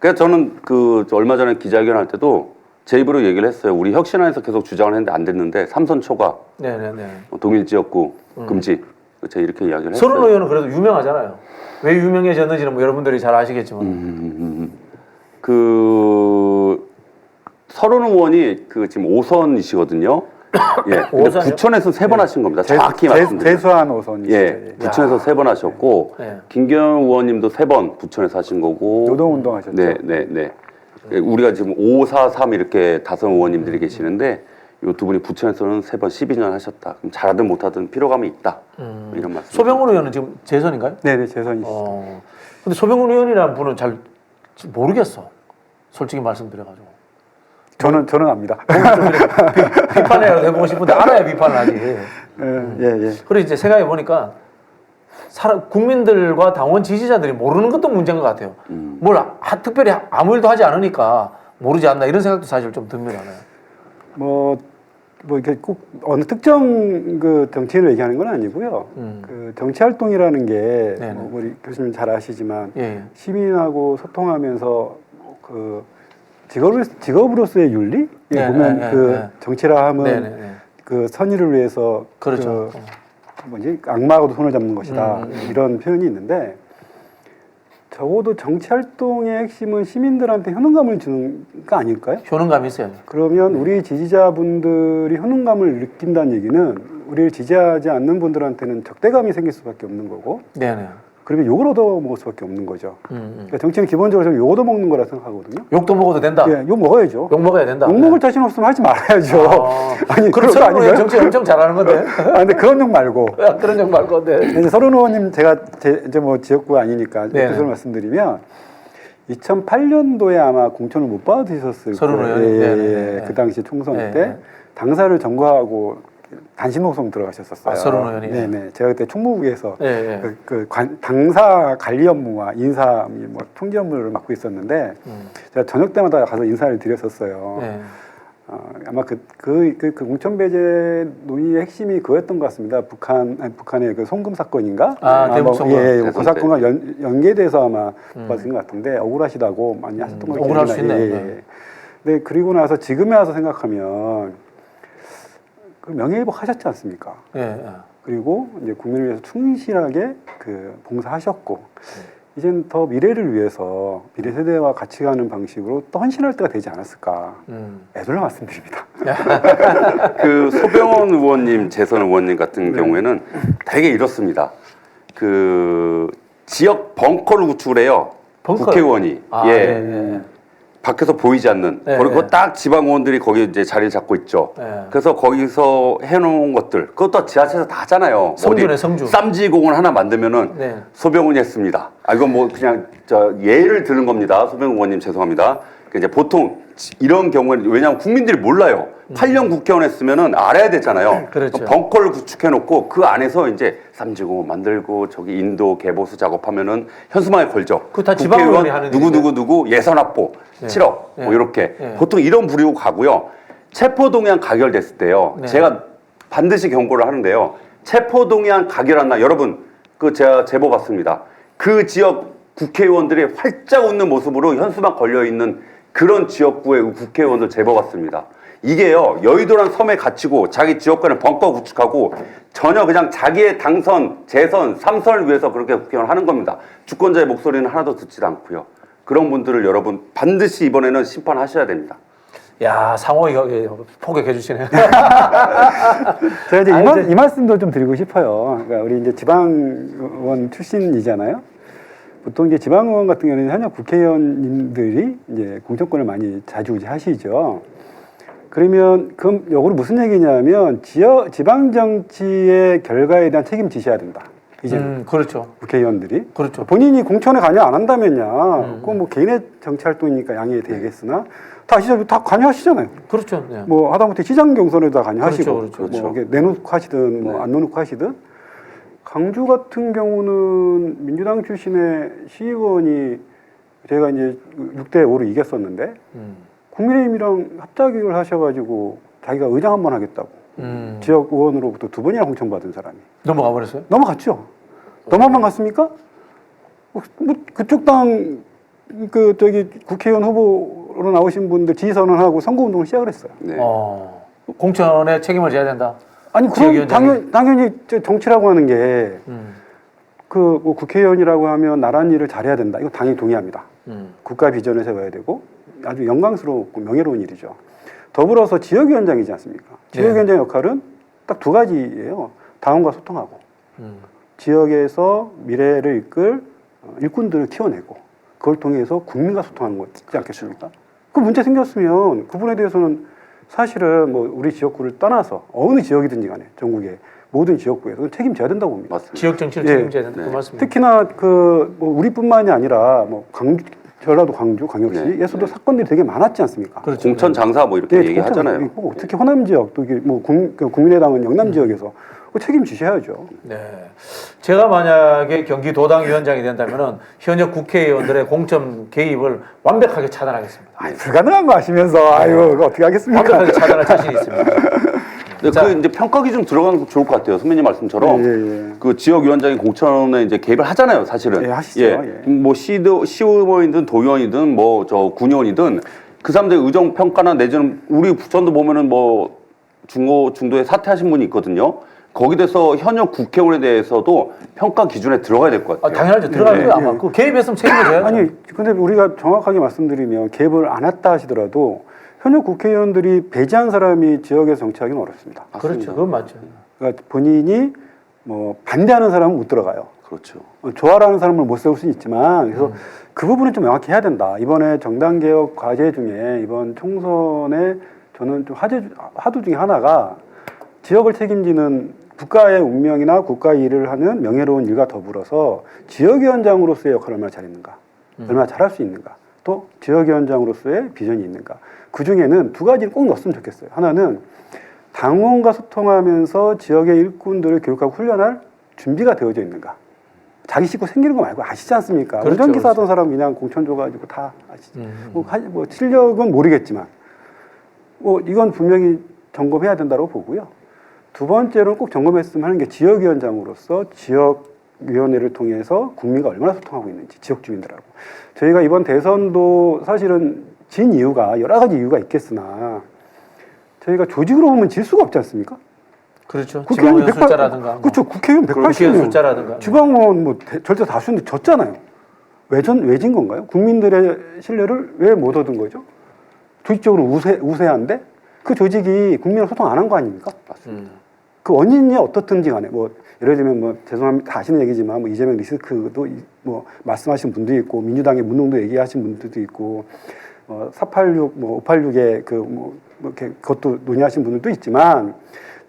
S2: 그래서 저는 그 얼마 전에 기자회견 할 때도 제 입으로 얘기를 했어요. 우리 혁신안에서 계속 주장을 했는데 안 됐는데 삼선 초과,
S1: 네네네.
S2: 동일 지역구 금지. 제가 이렇게 이야기를 했어요.
S1: 서른 의원은 그래도 유명하잖아요. 왜 유명해졌는지는 뭐 여러분들이 잘 아시겠지만.
S2: 그 서른 의원이 그 지금 5선이시거든요. 예. 근데
S1: 5선이요?
S2: 부천에서 3번 하신 겁니다. 정확히 말씀드리면.
S3: 대수한 오선이죠.
S2: 예. 부천에서 3번 하셨고
S1: 네.
S2: 김경현 의원님도 3번 부천에서 하신 거고.
S3: 노동운동 하셨죠.
S2: 네, 네, 네. 우리가 지금 5, 4, 3 이렇게 다섯 의원님들이 계시는데 이 두 분이 부천에서는 3번 12년 하셨다. 그럼 잘하든 못하든 피로감이 있다. 이런 말씀.
S1: 소병훈 의원은 지금 재선인가요?
S3: 네네, 재선이시죠.
S1: 근데 소병훈 의원이라는 분은 잘 모르겠어. 솔직히 말씀드려가지고.
S3: 저는 압니다.
S1: 비판이라도 해보고 싶은데 알아야 비판을 하지.
S3: 예.
S1: 그리고 이제 생각해 보니까 국민들과 당원 지지자들이 모르는 것도 문제인 것 같아요. 뭘 특별히 아무 일도 하지 않으니까 모르지 않나 이런 생각도 사실 좀 듭니다.
S3: 뭐 이렇게 꼭 어느 특정 그 정치인을 얘기하는 건 아니고요. 그 정치 활동이라는 게
S1: 네네.
S3: 뭐 우리 교수님 잘 아시지만
S1: 예.
S3: 시민하고 소통하면서 그 직업으로서의 윤리
S1: 네,
S3: 보면
S1: 네,
S3: 그
S1: 네.
S3: 정치라 하면
S1: 네네네.
S3: 그 선의를 위해서
S1: 그렇죠.
S3: 뭐지 악마하고도 손을 잡는 것이다 이런 표현이 있는데 적어도 정치 활동의 핵심은 시민들한테 효능감을 주는 거 아닐까요?
S1: 효능감이 있어요.
S3: 그러면 우리 지지자분들이 효능감을 느낀다는 얘기는 우리를 지지하지 않는 분들한테는 적대감이 생길 수밖에 없는 거고
S1: 네네.
S3: 그러면 욕을 얻어먹을 수밖에 없는 거죠. 그러니까 정치는 기본적으로 저는 욕 얻어먹는 거라 생각하거든요.
S1: 욕도 먹어도 된다.
S3: 예, 욕 먹어야죠.
S1: 욕 먹어야 된다.
S3: 욕 먹을 자신 없으면 하지 말아야죠. 아니
S1: 그럼
S3: 그런 거
S1: 서른 의원
S3: 아니에요?
S1: 정치 엄청 잘하는 건데.
S3: 근데 그런 욕 말고
S1: 그런 욕 말고 근데.
S3: 이제 서른 의원님 제가 이제 뭐 지역구 아니니까
S1: 네.
S3: 뜻을 말씀드리면 2008년도에 아마 공천을 못 받으셨을
S1: 서른
S3: 거예요.
S1: 의원이?
S3: 예,
S1: 네.
S3: 그 당시 총선
S1: 네.
S3: 때 당사를 점거하고 단신 노송 들어가셨었어요.
S1: 서른 의원이?
S3: 네네. 제가 그때 총무부에서
S1: 예.
S3: 당사 관리 업무와 인사 뭐 총지 업무를 맡고 있었는데 제가 저녁 때마다 가서 인사를 드렸었어요.
S1: 예.
S3: 아마 그 공천 배제 논의의 핵심이 그거였던 것 같습니다. 북한의 그 송금 사건인가?
S1: 대북 송금.
S3: 예, 그
S2: 대선
S3: 사건과 연계돼서 아마 받은 것 같은데 억울하시다고 많이 하셨던 것 같아요.
S1: 억울할 수 있네.
S3: 네, 그리고 나서 지금에 와서 생각하면 그 명예회복 하셨지 않습니까?
S1: 예.
S3: 그리고 이제 국민을 위해서 충실하게 그 봉사하셨고 이젠 더 미래를 위해서 미래 세대와 같이 가는 방식으로 또 헌신할 때가 되지 않았을까 애둘러 말씀드립니다.
S2: 그 소병원 의원님, 재선 의원님 같은 경우에는 되게 이렇습니다. 그 지역 벙커를 구축을 해요.
S1: 벙커요?
S2: 국회의원이.
S1: 예.
S2: 밖에서 보이지 않는.
S1: 네,
S2: 그리고
S1: 네.
S2: 딱 지방 의원들이 거기 이제 자리를 잡고 있죠.
S1: 네.
S2: 그래서 거기서 해놓은 것들, 그것도 지하철에서 다 하잖아요.
S1: 성주네,
S2: 어디
S1: 성주.
S2: 쌈지공을 하나 만들면은
S1: 네.
S2: 소병훈이 했습니다. 이건 뭐 그냥 예를 드는 겁니다. 소병훈 의원님 죄송합니다. 이제 보통 이런 경우에는 왜냐하면 국민들이 몰라요. 8년 국회의원 했으면은 알아야 되잖아요.
S1: 그렇죠.
S2: 벙커를 구축해놓고 그 안에서 이제 쌈지공을 만들고 저기 인도 개보수 작업하면은 현수막에 걸죠.
S1: 그거 다 지방 의원이 하는
S2: 누구 예산 확보 7억 뭐 이렇게 보통 이런 부리고 가고요. 체포동의안 가결됐을 때요.
S1: 네.
S2: 제가 반드시 경고를 하는데요. 체포동의안 가결한 날 여러분 그 제가 제보 받습니다. 그 지역 국회의원들이 활짝 웃는 모습으로 현수막 걸려 있는 그런 지역구의 국회의원들 제보 받습니다. 이게요 여의도란 섬에 갇히고 자기 지역구에는 벙커 구축하고 전혀 그냥 자기의 당선, 재선, 삼선을 위해서 그렇게 국회의원 하는 겁니다. 주권자의 목소리는 하나도 듣지도 않고요. 그런 분들을 여러분 반드시 이번에는 심판하셔야 됩니다.
S1: 야, 상호 이거 포격해 주시네요.
S3: 제가 이제 이 말씀도 좀 드리고 싶어요. 그러니까 우리 이제 지방의원 출신이잖아요. 보통 이제 지방의원 같은 경우는 현역 국회의원님들이 이제 공천권을 많이 좌지우지하시죠. 그러면 그럼 요거는 무슨 얘기냐면 지방 정치의 결과에 대한 책임지셔야 된다. 이제
S1: 그렇죠.
S3: 국회의원들이
S1: 그렇죠.
S3: 본인이 공천에 관여 안 한다면야 그건 뭐 개인의 정치 활동이니까 양해가 되겠으나 다 관여하시잖아요.
S1: 그렇죠. 네.
S3: 뭐 하다못해 시장 경선에도 다 관여하시고
S1: 그렇죠.
S3: 뭐 이렇게 내놓고 하시든 뭐 안 내놓고 하시든 강주 같은 경우는 민주당 출신의 시의원이 제가 이제 6대 5로 이겼었는데 국민의힘이랑 합작을 하셔가지고 자기가 의장 한 번 하겠다고 지역 의원으로부터 2번이나 공천받은 사람이
S1: 넘어가 버렸어요?
S3: 넘어갔죠. 넘어만 갔습니까? 뭐 그쪽 당 저기 국회의원 후보로 나오신 분들 지지선언하고 선거운동을 시작을 했어요.
S2: 네.
S1: 공천에 책임을 져야 된다.
S3: 아니 그럼 당연히 정치라고 하는 게 뭐 국회의원이라고 하면 나란 일을 잘해야 된다. 이거 당연히 동의합니다. 국가 비전을 세워야 되고 아주 영광스럽고 명예로운 일이죠. 더불어서 지역위원장이지 않습니까? 지역위원장 역할은 딱 2가지예요. 당원과 소통하고 지역에서 미래를 이끌 일꾼들을 키워내고 그걸 통해서 국민과 소통하는 거지 않겠습니까? 그 문제 생겼으면 그분에 대해서는 사실은 뭐 우리 지역구를 떠나서 어느 지역이든지 간에 전국의 모든 지역구에서 책임져야 된다고 봅니다.
S2: 맞습니다.
S1: 지역 정치를 책임져야 된다. 그 말씀입니다.
S3: 특히나 뭐 우리뿐만이 아니라 뭐 전라도 광주, 광역시에서도 사건들이 되게 많았지 않습니까?
S1: 그렇죠.
S2: 공천 장사 뭐 이렇게 얘기하잖아요.
S3: 특히 호남 지역, 또 이게 뭐 국민의당은 영남 지역에서 책임지셔야죠.
S1: 네. 제가 만약에 경기도당 위원장이 된다면은 현역 국회의원들의 공천 개입을 완벽하게 차단하겠습니다.
S3: 불가능한 거 아시면서 이거 어떻게 하겠습니까?
S1: 완벽하게 차단할 자신이 있습니다.
S2: 그 이제 평가 기준 들어가는 거 좋을 것 같아요. 선배님 말씀처럼 그 지역위원장이 공천에 이제 개입을 하잖아요, 사실은.
S3: 예, 하시죠.
S2: 뭐 시의원이든 도의원이든 뭐 저 군의원이든 그 사람들의 의정 평가나 내지는 우리 부천도 보면은 뭐 중도에 사퇴하신 분이 있거든요. 거기 대해서 현역 국회의원에 대해서도 평가 기준에 들어가야 될 것 같아요.
S1: 당연하죠. 들어갈 거예요, 아마. 그 개입했으면 책임을 져야죠.
S3: 아니, 근데 우리가 정확하게 말씀드리면 개입을 안 했다 하시더라도 현역 국회의원들이 배제한 사람이 지역에서 정치하기는 어렵습니다.
S1: 그렇죠. 그건 맞죠.
S3: 그러니까 본인이 뭐 반대하는 사람은 못 들어가요.
S2: 그렇죠.
S3: 좋아라는 사람을 못 세울 수는 있지만 그래서 그 부분은 좀 명확히 해야 된다. 이번에 정당개혁 과제 중에 이번 총선에 저는 좀 화두 중에 하나가 지역을 책임지는 국가의 운명이나 국가 일을 하는 명예로운 일과 더불어서 지역위원장으로서의 역할을 얼마나 잘했는가, 얼마나 잘할 수 있는가, 또 지역위원장으로서의 비전이 있는가. 그 중에는 2가지를 꼭 넣었으면 좋겠어요. 하나는 당원과 소통하면서 지역의 일꾼들을 교육하고 훈련할 준비가 되어져 있는가. 자기 식구 생기는 거 말고 아시지 않습니까?
S1: 그렇죠,
S3: 운전기사 하던 사람 그냥 공천 줘가지고 다 아시죠. 뭐 실력은 모르겠지만 이건 분명히 점검해야 된다고 보고요. 2번째로는 꼭 점검했으면 하는 게 지역위원장으로서 지역위원회를 통해서 국민과 얼마나 소통하고 있는지, 지역 주민들하고. 저희가 이번 대선도 사실은 진 이유가 여러 가지 이유가 있겠으나 저희가 조직으로 보면 질 수가 없지 않습니까?
S1: 그렇죠. 지방의원 숫자라든가.
S3: 그렇죠. 국회의원 180명.
S1: 국회의원 숫자라든가.
S3: 지방의원 뭐 절대 다수인데 졌잖아요. 왜 진 건가요? 국민들의 신뢰를 왜 못 얻은 거죠? 조직적으로 우세한데 그 조직이 국민과 소통 안 한 거 아닙니까?
S2: 맞습니다.
S3: 그 원인이 어떻든지 간에 뭐 예를 들면 뭐 죄송합니다 다 아시는 얘기지만 뭐 이재명 리스크도 뭐 말씀하신 분도 있고 민주당의 문동도 얘기하신 분들도 있고 486 뭐 586의 이렇게 그것도 논의하신 분들도 있지만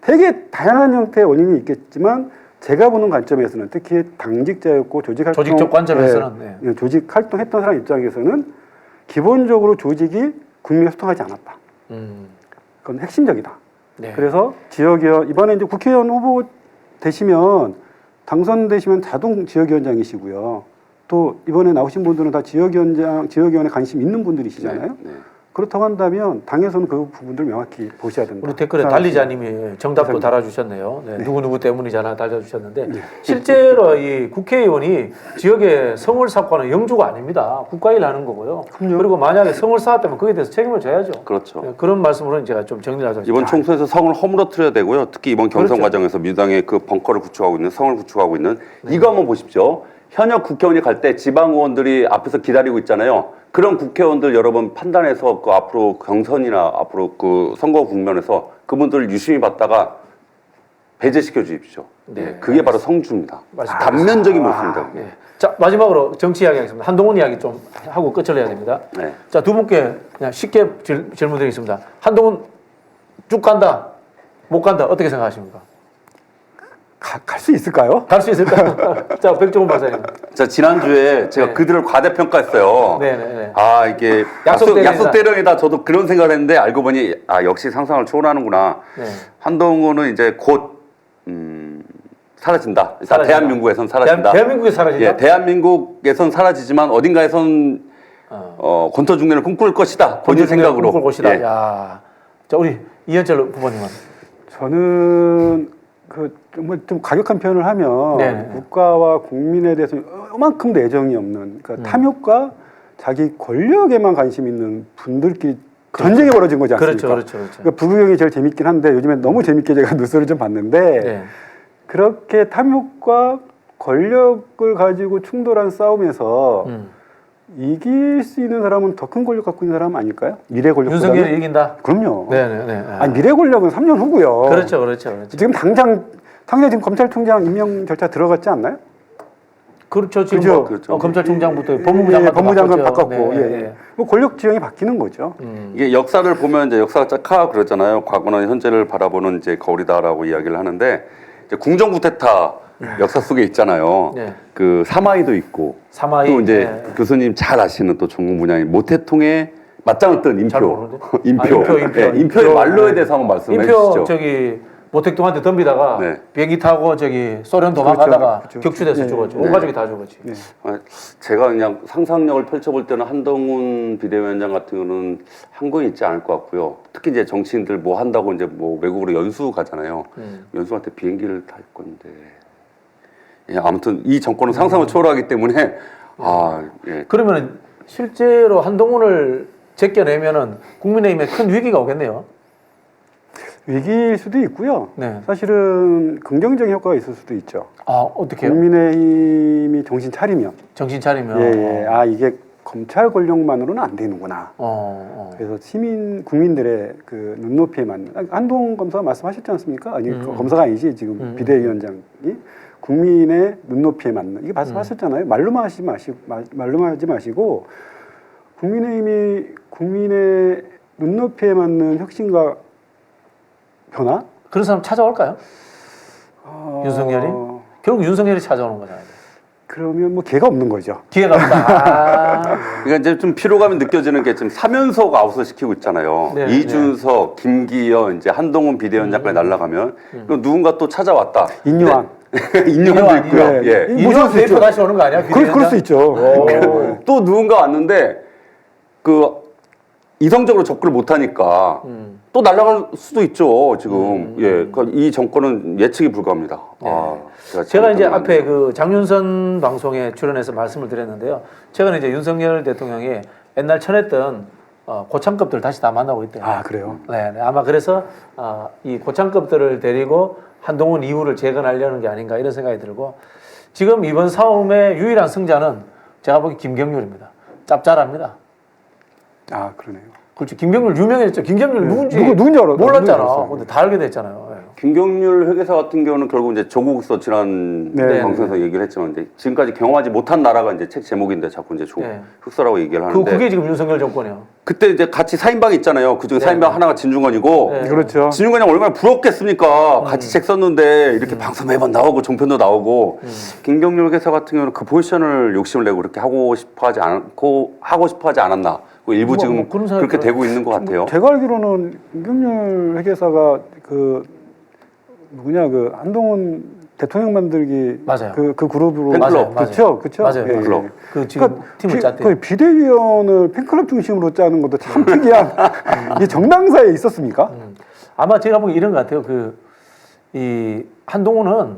S3: 되게 다양한 형태의 원인이 있겠지만 제가 보는 관점에서는 특히 당직자였고
S1: 조직적 관점에서는
S3: 조직 활동했던 사람 입장에서는 기본적으로 조직이 국민과 소통하지 않았다. 그건 핵심적이다.
S1: 네.
S3: 그래서 지역위원 이번에 이제 국회의원 후보 되시면 당선되시면 자동 지역위원장이시고요. 또 이번에 나오신 분들은 다 지역위원회 관심 있는 분들이시잖아요.
S2: 네.
S3: 그렇다고 한다면 당에서는 그 부분들을 명확히 보셔야 된다.
S1: 우리 댓글에 달리자님이 정답도 달아주셨네요. 네, 누구 때문이잖아 달아주셨는데 실제로 이 국회의원이 지역의 성을 쌓고는 영주가 아닙니다. 국가일 하는 거고요. 그리고 만약에 성을 쌓았다면 거기에 대해서 책임을 져야죠.
S2: 그렇죠.
S1: 네, 그런 말씀으로는 제가 좀 정리를 하자면
S2: 이번 총선에서 성을 허물어뜨려야 되고요. 특히 이번 경선
S1: 그렇죠.
S2: 과정에서 민주당의 그 벙커를 구축하고 있는 성을 구축하고 있는 이거 한번 보십시오. 현역 국회의원이 갈 때 지방 의원들이 앞에서 기다리고 있잖아요. 그런 국회의원들 여러분 판단해서 그 앞으로 경선이나 앞으로 그 선거 국면에서 그분들 유심히 봤다가 배제시켜 주십시오.
S1: 네,
S2: 그게 바로 성주입니다.
S1: 맞습니다.
S2: 단면적인 모습입니다.
S1: 예. 자, 마지막으로 정치 이야기 하겠습니다. 한동훈 이야기 좀 하고 끝을 내야 됩니다.
S2: 네.
S1: 자, 두 분께 그냥 쉽게 질문 드리겠습니다. 한동훈 쭉 간다, 못 간다, 어떻게 생각하십니까?
S3: 갈 수 있을까요?
S1: 갈 수 있을까요? 자, 백종원 박사님.
S2: 자, 지난주에 제가
S1: 네.
S2: 그들을 과대평가했어요.
S1: 네네네.
S2: 아, 이게 약속 대령이다. 저도 그런 생각을 했는데 알고 보니 아, 역시 상상을 초월하는구나.
S1: 네.
S2: 한동훈은 이제 곧 사라진다. 일단
S1: 사라진다.
S2: 대한민국에선 사라진다.
S1: 대한민국에 사라진다?
S2: 예, 대한민국에선 사라지지만 어딘가에선 권투 중년을 꿈꿀 것이다. 본인 생각으로.
S1: 꿈꿀 것이다.
S2: 예.
S1: 야, 자, 우리 이현철 후보님은.
S3: 저는 그 정말 좀 가격한 표현을 하면
S1: 네.
S3: 국가와 국민에 대해서 이만큼도 애정이 없는 그러니까 탐욕과 자기 권력에만 관심 있는 분들끼리 전쟁이 벌어진 거지 않습니까?
S1: 그렇죠.
S3: 그러니까 부부경이 제일 재밌긴 한데 요즘에 너무 재밌게 제가 뉴스를 좀 봤는데
S1: 네.
S3: 그렇게 탐욕과 권력을 가지고 충돌한 싸움에서 이길 수 있는 사람은 더 큰 권력 갖고 있는 사람 아닐까요? 미래 권력보다는.
S1: 윤석열이 이긴다?
S3: 그럼요.
S1: 네네네.
S3: 아니 미래 권력은 3년 후고요.
S1: 그렇죠.
S3: 지금 당장 지금 검찰총장 임명 절차 들어갔지 않나요?
S1: 그렇죠. 지금
S3: 그죠?
S1: 뭐,
S2: 그렇죠.
S1: 검찰총장부터 법무부
S3: 법무장관 바꿨고,
S1: 네.
S3: 뭐 권력 지형이 바뀌는 거죠.
S2: 이게 역사를 보면 이제 역사가 짝하 그러잖아요. 과거는 현재를 바라보는 이제 거울이다라고 이야기를 하는데 이제 궁정구태타 역사 속에 있잖아요.
S1: 네.
S2: 그 사마이도 있고
S1: 사마이.
S2: 또 이제
S1: 네.
S2: 교수님 잘 아시는 또 전공 분야인 모태통의 맞짱을 뜬
S1: 잘
S2: 인표.
S1: 모르는데?
S2: 인표.
S1: 인표.
S2: 예, 인표의 말로에 대해서 한번 말씀해
S1: 인표
S2: 주시죠.
S1: 저기 모택동한테 덤비다가
S2: 네.
S1: 비행기 타고 저기 소련 도망가다가
S3: 그렇죠.
S1: 격추돼서
S3: 네.
S1: 죽었죠.
S2: 네.
S1: 온 가족이 다 죽었지.
S3: 네.
S2: 제가 그냥 상상력을 펼쳐볼 때는 한동훈 비대위원장 같은 경우는 한국에 있지 않을 것 같고요. 특히 이제 정치인들 뭐 한다고 이제 뭐 외국으로 연수 가잖아요. 연수할 때 비행기를 탈 건데. 예, 아무튼 이 정권은 상상을 초월하기 때문에 예.
S1: 그러면 실제로 한동훈을 제껴내면은 국민의힘에 큰 위기가 오겠네요.
S3: 위기일 수도 있고요.
S1: 네.
S3: 사실은 긍정적인 효과가 있을 수도 있죠.
S1: 아, 어떻게요?
S3: 국민의힘이 정신 차리면.
S1: 정신 차리면.
S3: 예. 아 이게 검찰 권력만으로는 안 되는구나. 그래서 국민들의 그 눈높이에 맞는 한동훈 검사가 말씀하셨지 않습니까? 아니 검사가 아니지 지금 비대위원장이 국민의 눈높이에 맞는 이게 말씀하셨잖아요. 말로만 하지 마시고 국민의힘이 국민의 눈높이에 맞는 혁신과 변화?
S1: 그런 사람 찾아올까요? 윤석열이? 결국 윤석열이 찾아오는 거잖아요.
S3: 그러면 뭐 기회가 없는 거죠.
S1: 기회가 없다.
S2: 그러니까 이제 좀 피로감이 느껴지는 게 지금 3연속 아웃을 시키고 있잖아요.
S1: 네,
S2: 이준석, 김기현, 이제 한동훈 비대위원장까지 날아가면 누군가 또 찾아왔다.
S3: 인요한.
S2: 인용도 있고요.
S3: 네.
S2: 예.
S1: 이준석 대표 다시 오는 거 아니야?
S3: 그럴 수 있죠.
S2: 또 누군가 왔는데 그 이성적으로 접근을 못하니까 또 날아갈 수도 있죠. 지금 예, 그러니까 이 정권은 예측이 불가합니다.
S1: 제가 이제 앞에 그 장윤선 방송에 출연해서 말씀을 드렸는데요. 최근에 이제 윤석열 대통령이 옛날 쳐냈던 고참급들 다시 다 만나고 있대요.
S3: 아 그래요?
S1: 네, 아마 그래서 이 고참급들을 데리고 한동훈 이후를 재건하려는 게 아닌가 이런 생각이 들고 지금 이번 싸움의 유일한 승자는 제가 보기 김경률입니다. 짭짤합니다.
S3: 아 그러네요.
S1: 그렇죠. 김경률 유명했죠. 김경률 누군지
S3: 누군지 알아?
S1: 몰랐잖아.
S3: 누군지
S1: 근데 다 알게 됐잖아요. 예.
S2: 김경률 회계사 같은 경우는 결국 이제 조국서 지난
S3: 네.
S2: 방송에서 얘기를 했지만 이제 지금까지 경험하지 못한 나라가 이제 책 제목인데 자꾸 이제
S1: 네.
S2: 흑서라고 얘기를 하는데
S1: 그게 지금 윤석열 정권이에요.
S2: 그때 이제 같이 4인방이 있잖아요. 그중에 4인방 하나가 진중권이고
S1: 네.
S3: 그렇죠.
S2: 진중권이 얼마나 부럽겠습니까? 같이 책 썼는데 이렇게 방송 매번 나오고 종편도 나오고 김경률 회계사 같은 경우는 그 포지션을 욕심을 내고 그렇게 하고 싶어 하지 않았나. 일부 지금
S1: 그런
S2: 그렇게 되고 있는 것 같아요.
S3: 제가 알기로는 김경률 회계사가 그 누구냐 그 한동훈 대통령 만들기
S1: 맞아요.
S3: 그 그룹으로
S2: 팬클럽.
S3: 그렇죠.
S1: 맞아요.
S3: 예,
S2: 팬클럽.
S3: 예.
S1: 그 지금 팀을 짰대요.
S3: 그 비대위원을 팬클럽 중심으로 짜는 것도 참 특이한 이게 정당사에 있었습니까?
S1: 아마 제가 보기 이런 것 같아요. 이 한동훈은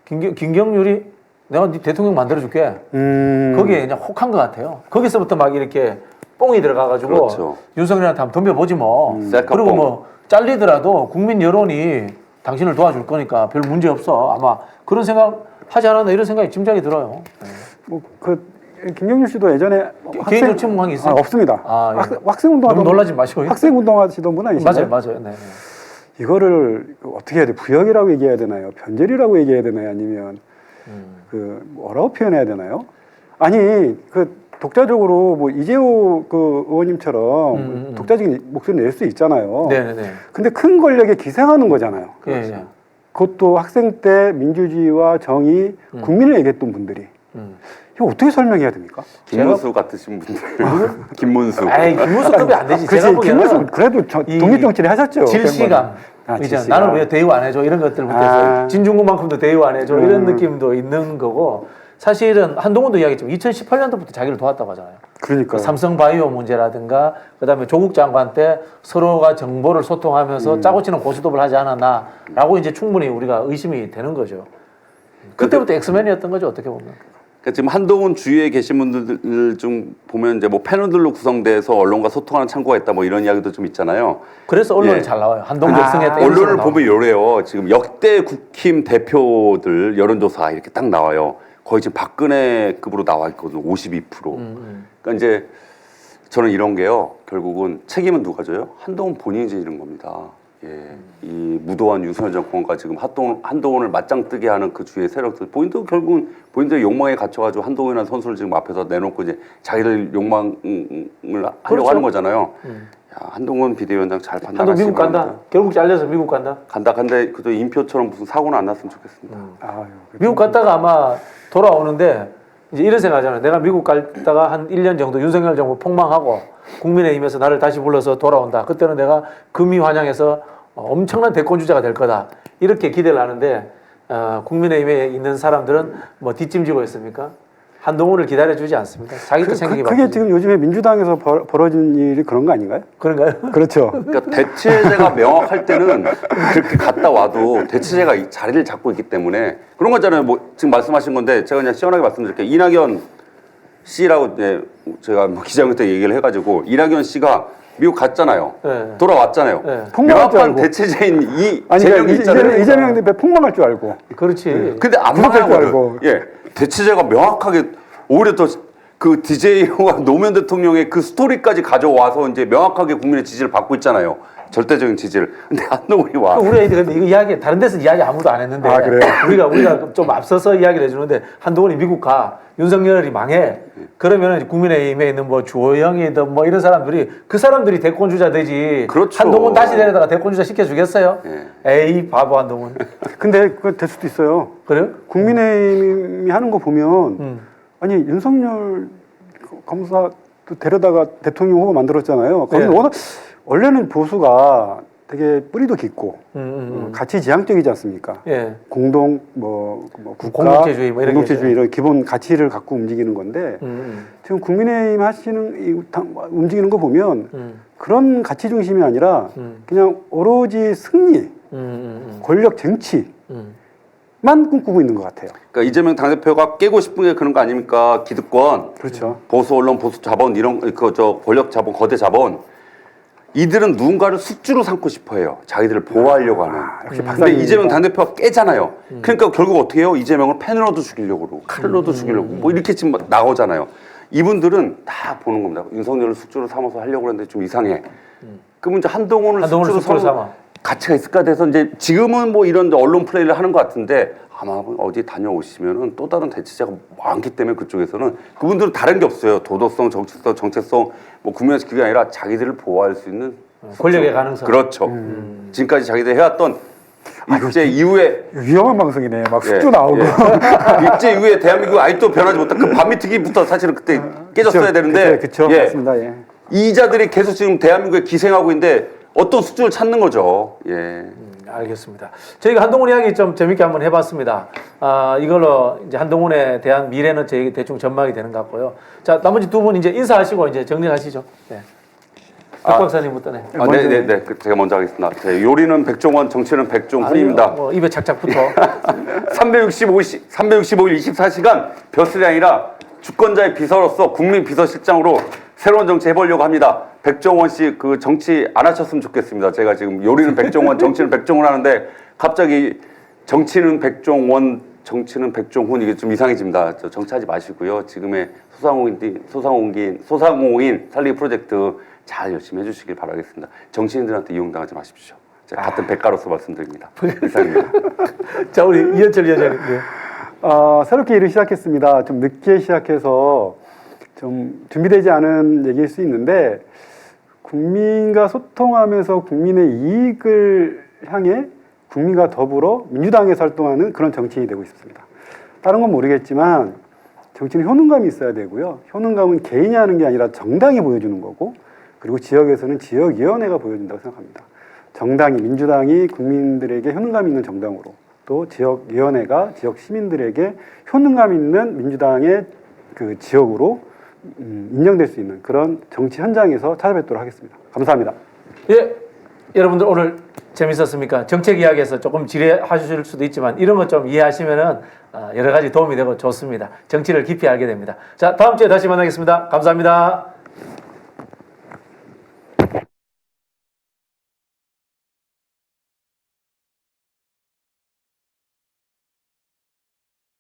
S1: 김경률이 내가 네 대통령 만들어줄게. 거기에 그냥 혹한 것 같아요. 거기서부터 막 이렇게 뽕이 들어가가지고
S2: 그렇죠.
S1: 윤석열한테 한번 덤벼보지 뭐. 그리고 뭐 잘리더라도 국민 여론이 당신을 도와줄 거니까 별 문제 없어. 아마 그런 생각 하지 않았나 이런 생각이 짐작이 들어요.
S3: 뭐그 김경률 씨도 예전에
S1: 개인적 친목한 게 있어요?
S3: 없습니다.
S1: 아, 예.
S3: 학생운동
S1: 너무 놀라지 마시고.
S3: 학생운동 하시던 분 아니신가요?
S1: 맞아요. 네.
S3: 이거를 어떻게 해야 돼? 부역이라고 얘기해야 되나요? 변절이라고 얘기해야 되나요? 아니면 그 뭐라고 표현해야 되나요? 아니 그 독자적으로 뭐 이재호 그 의원님처럼 독자적인 목소리 낼 수 있잖아요.
S1: 네네네.
S3: 근데 큰 권력에 기생하는 거잖아요.
S1: 그렇죠. 예.
S3: 그것도 학생 때 민주주의와 정의, 국민을 얘기했던 분들이. 이거 어떻게 설명해야 됩니까?
S2: 김문수 같으신 분들. 김문수.
S1: 에이, 김문수급이 안 되지.
S3: 그치,
S1: 제가 보기에는
S3: 김문수 그래도 독립정치를 하셨죠.
S1: 질시감. 이제
S3: 질시감.
S1: 나는 왜 대우 안 해줘? 이런 것들부터 해서 진중권만큼도 대우 안 해줘? 이런 느낌도 있는 거고, 사실은 한동훈도 이야기했지만 2018년도부터 자기를 도왔다고 하잖아요.
S3: 그러니까
S1: 삼성바이오 문제라든가 그다음에 조국 장관 때 서로가 정보를 소통하면서 짜고 치는 고스톱을 하지 않았나라고 이제 충분히 우리가 의심이 되는 거죠. 그때부터 엑스맨이었던 거죠, 어떻게 보면.
S2: 그러니까 지금 한동훈 주위에 계신 분들 좀 보면 이제 뭐 패널들로 구성돼서 언론과 소통하는 창구가 있다 뭐 이런 이야기도 좀 있잖아요.
S1: 그래서 언론이
S2: 예.
S1: 잘 나와요. 한동훈 격승했다.
S2: 언론을 보면 요래요. 지금 역대 국힘 대표들 여론조사 이렇게 딱 나와요. 거의 지금 박근혜급으로 나와 있거든요. 52%. 그러니까 이제 저는 이런 게요. 결국은 책임은 누가 져요? 한동훈 본인이 지는 겁니다. 예. 이 무도한 윤석열 정권과 지금 한동훈을 맞짱 뜨게 하는 그 주위의 세력들, 본인도 결국은 본인들 욕망에 갇혀가지고 한동훈이라는 선수를 지금 앞에서 내놓고 이제 자기들 욕망을 하려고
S1: 그렇죠.
S2: 하는 거잖아요. 야, 한동훈 비대위원장 잘 판단하시기
S1: 한동훈 미국 간다.
S2: 바랍니다.
S1: 결국 잘려서 미국 간다.
S2: 간다. 근데 그저 인표처럼 무슨 사고는 안 났으면 좋겠습니다.
S3: 아유,
S1: 미국 갔다가 아마 돌아오는데 이제 이런 생각하잖아요. 내가 미국 갔다가 한 1년 정도 윤석열 정부 폭망하고 국민의힘에서 나를 다시 불러서 돌아온다. 그때는 내가 금이 환영해서 엄청난 대권 주자가 될 거다. 이렇게 기대를 하는데 국민의힘에 있는 사람들은 뭐 뒷짐지고 있습니까? 한동훈을 기다려주지 않습니다. 자기도 생각이
S3: 그게
S1: 바쁘지.
S3: 지금 요즘에 민주당에서 벌어진 일이 그런 거 아닌가요?
S1: 그런가요?
S3: 그렇죠.
S2: 그러니까 대체제가 명확할 때는 그렇게 갔다 와도 대체제가 이 자리를 잡고 있기 때문에 그런 거잖아요. 뭐 지금 말씀하신 건데 제가 그냥 시원하게 말씀드릴게요. 이낙연 씨라고 이제 제가 뭐 기자회 때 얘기를 해가지고 이낙연 씨가 미국 갔잖아요.
S1: 네.
S2: 돌아왔잖아요.
S1: 네.
S3: 폭망할 줄
S2: 명확한
S3: 알고.
S2: 대체제인 이
S3: 아니
S2: 세력이 있잖아요.
S3: 이재명 대표 폭망할 줄 알고.
S1: 그렇지.
S2: 근데 안
S3: 구속할 줄
S2: 망하거든.
S3: 알고.
S2: 예, 대체제가 명확하게 오히려 더 그 DJ와 노무현 대통령의 그 스토리까지 가져와서 이제 명확하게 국민의 지지를 받고 있잖아요. 절대적인 지지를. 근데 한동훈이 와.
S1: 우리가 근데 이거 이야기 다른 데서 이야기 아무도 안 했는데
S3: 아, 그래요?
S1: 우리가 좀 앞서서 이야기를 해주는데 한동훈이 미국 가 윤석열이 망해 그러면 국민의힘에 있는 뭐 주호영이든 뭐 이런 사람들이 그 사람들이 대권 주자 되지.
S2: 그렇죠.
S1: 한동훈 다시 데려다가 대권 주자 시켜주겠어요? 에이 바보 한동훈.
S3: 근데 그거 될 수도 있어요.
S1: 그래요?
S3: 국민의힘이 하는 거 보면 아니 윤석열 검사 데려다가 대통령 후보 만들었잖아요. 거기
S1: 네.
S3: 워낙 원래는 보수가 되게 뿌리도 깊고 가치 지향적이지 않습니까?
S1: 예.
S3: 공동 뭐 국가
S1: 공동체주의 뭐 이런
S3: 공동체주의 이런 기본 가치를 갖고 움직이는 건데 지금 국민의힘 하시는 움직이는 거 보면 그런 가치 중심이 아니라 그냥 오로지 승리, 권력 쟁취. 만 꿈꾸고 있는 것 같아요.
S2: 그러니까 이재명 당대표가 깨고 싶은 게 그런 거 아닙니까? 기득권,
S3: 그렇죠.
S2: 보수 언론, 보수 자본 이런 그 권력 자본, 거대 자본. 이들은 누군가를 숙주로 삼고 싶어해요. 자기들을 보호하려고 하는.
S3: 역시
S2: 근데
S3: 박사님.
S2: 이재명 당대표가 깨잖아요. 그러니까 결국 어떻게 해요? 이재명을 펜으로도 죽이려고 그러고 칼로도 죽이려고 뭐 이렇게 지금 나오잖아요. 이분들은 다 보는 겁니다. 윤석열을 숙주로 삼아서 하려고 그러는데 좀 이상해. 그러면 이제 한동훈을 숙주로 삼아. 가치가 있을까 돼서 이제 지금은 뭐 이런 언론 플레이를 하는 것 같은데 아마 어디 다녀오시면은 또 다른 대체제가 많기 때문에 그쪽에서는 그분들은 다른 게 없어요. 도덕성, 정치성, 정체성 뭐 국민의 그게 아니라 자기들을 보호할 수 있는
S1: 권력의 가능성.
S2: 그렇죠. 지금까지 자기들이 해왔던 입제 이후에
S3: 위험한 방송이네. 막 숙주 나오고.
S2: 입제 이후에 대한민국 아직도 변하지 못한 그 반미특위부터 사실은 그때 깨졌어야 되는데
S3: 그렇죠.
S2: 예.
S3: 맞습니다. 예.
S2: 이자들이 계속 지금 대한민국에 기생하고 있는데 어떤 숙주를 찾는 거죠. 예.
S1: 알겠습니다. 저희가 한동훈 이야기 좀 재밌게 한번 해봤습니다. 이걸로 이제 한동훈에 대한 미래는 저희 대충 전망이 되는 것 같고요. 자, 나머지 두 분 이제 인사하시고 이제 정리하시죠. 네. 박 박사님부터 네.
S2: 네. 제가 먼저 하겠습니다. 제 요리는 백종원, 정치는 백종훈입니다.
S1: 뭐 입에 착착 붙어.
S2: 365일 24시간 벼슬이 아니라 주권자의 비서로서 국민 비서실장으로 새로운 정치 해보려고 합니다. 백종원 씨 그 정치 안 하셨으면 좋겠습니다. 제가 지금 요리는 백종원, 정치는 백종원 하는데 갑자기 정치는 백종원, 정치는 백종훈 이게 좀 이상해집니다. 정치하지 마시고요. 지금의 소상공인 살리기 프로젝트 잘 열심히 해주시길 바라겠습니다. 정치인들한테 이용당하지 마십시오. 제가 같은 백가로서 말씀드립니다. 이상입니다.
S1: 자, 우리 이현철 위원장님. 네.
S3: 새롭게 일을 시작했습니다. 좀 늦게 시작해서 좀 준비되지 않은 얘기일 수 있는데 국민과 소통하면서 국민의 이익을 향해 국민과 더불어 민주당에서 활동하는 그런 정치인이 되고 싶습니다. 다른 건 모르겠지만 정치는 효능감이 있어야 되고요. 효능감은 개인이 하는 게 아니라 정당이 보여주는 거고 그리고 지역에서는 지역위원회가 보여준다고 생각합니다. 정당이, 민주당이 국민들에게 효능감 있는 정당으로 또 지역위원회가 지역 시민들에게 효능감 있는 민주당의 그 지역으로 인정될 수 있는 그런 정치 현장에서 찾아뵙도록 하겠습니다. 감사합니다.
S1: 예, 여러분들 오늘 재밌었습니까? 정책 이야기에서 조금 지레하실 수도 있지만 이런 것 좀 이해하시면은 여러 가지 도움이 되고 좋습니다. 정치를 깊이 알게 됩니다. 자, 다음 주에 다시 만나겠습니다. 감사합니다.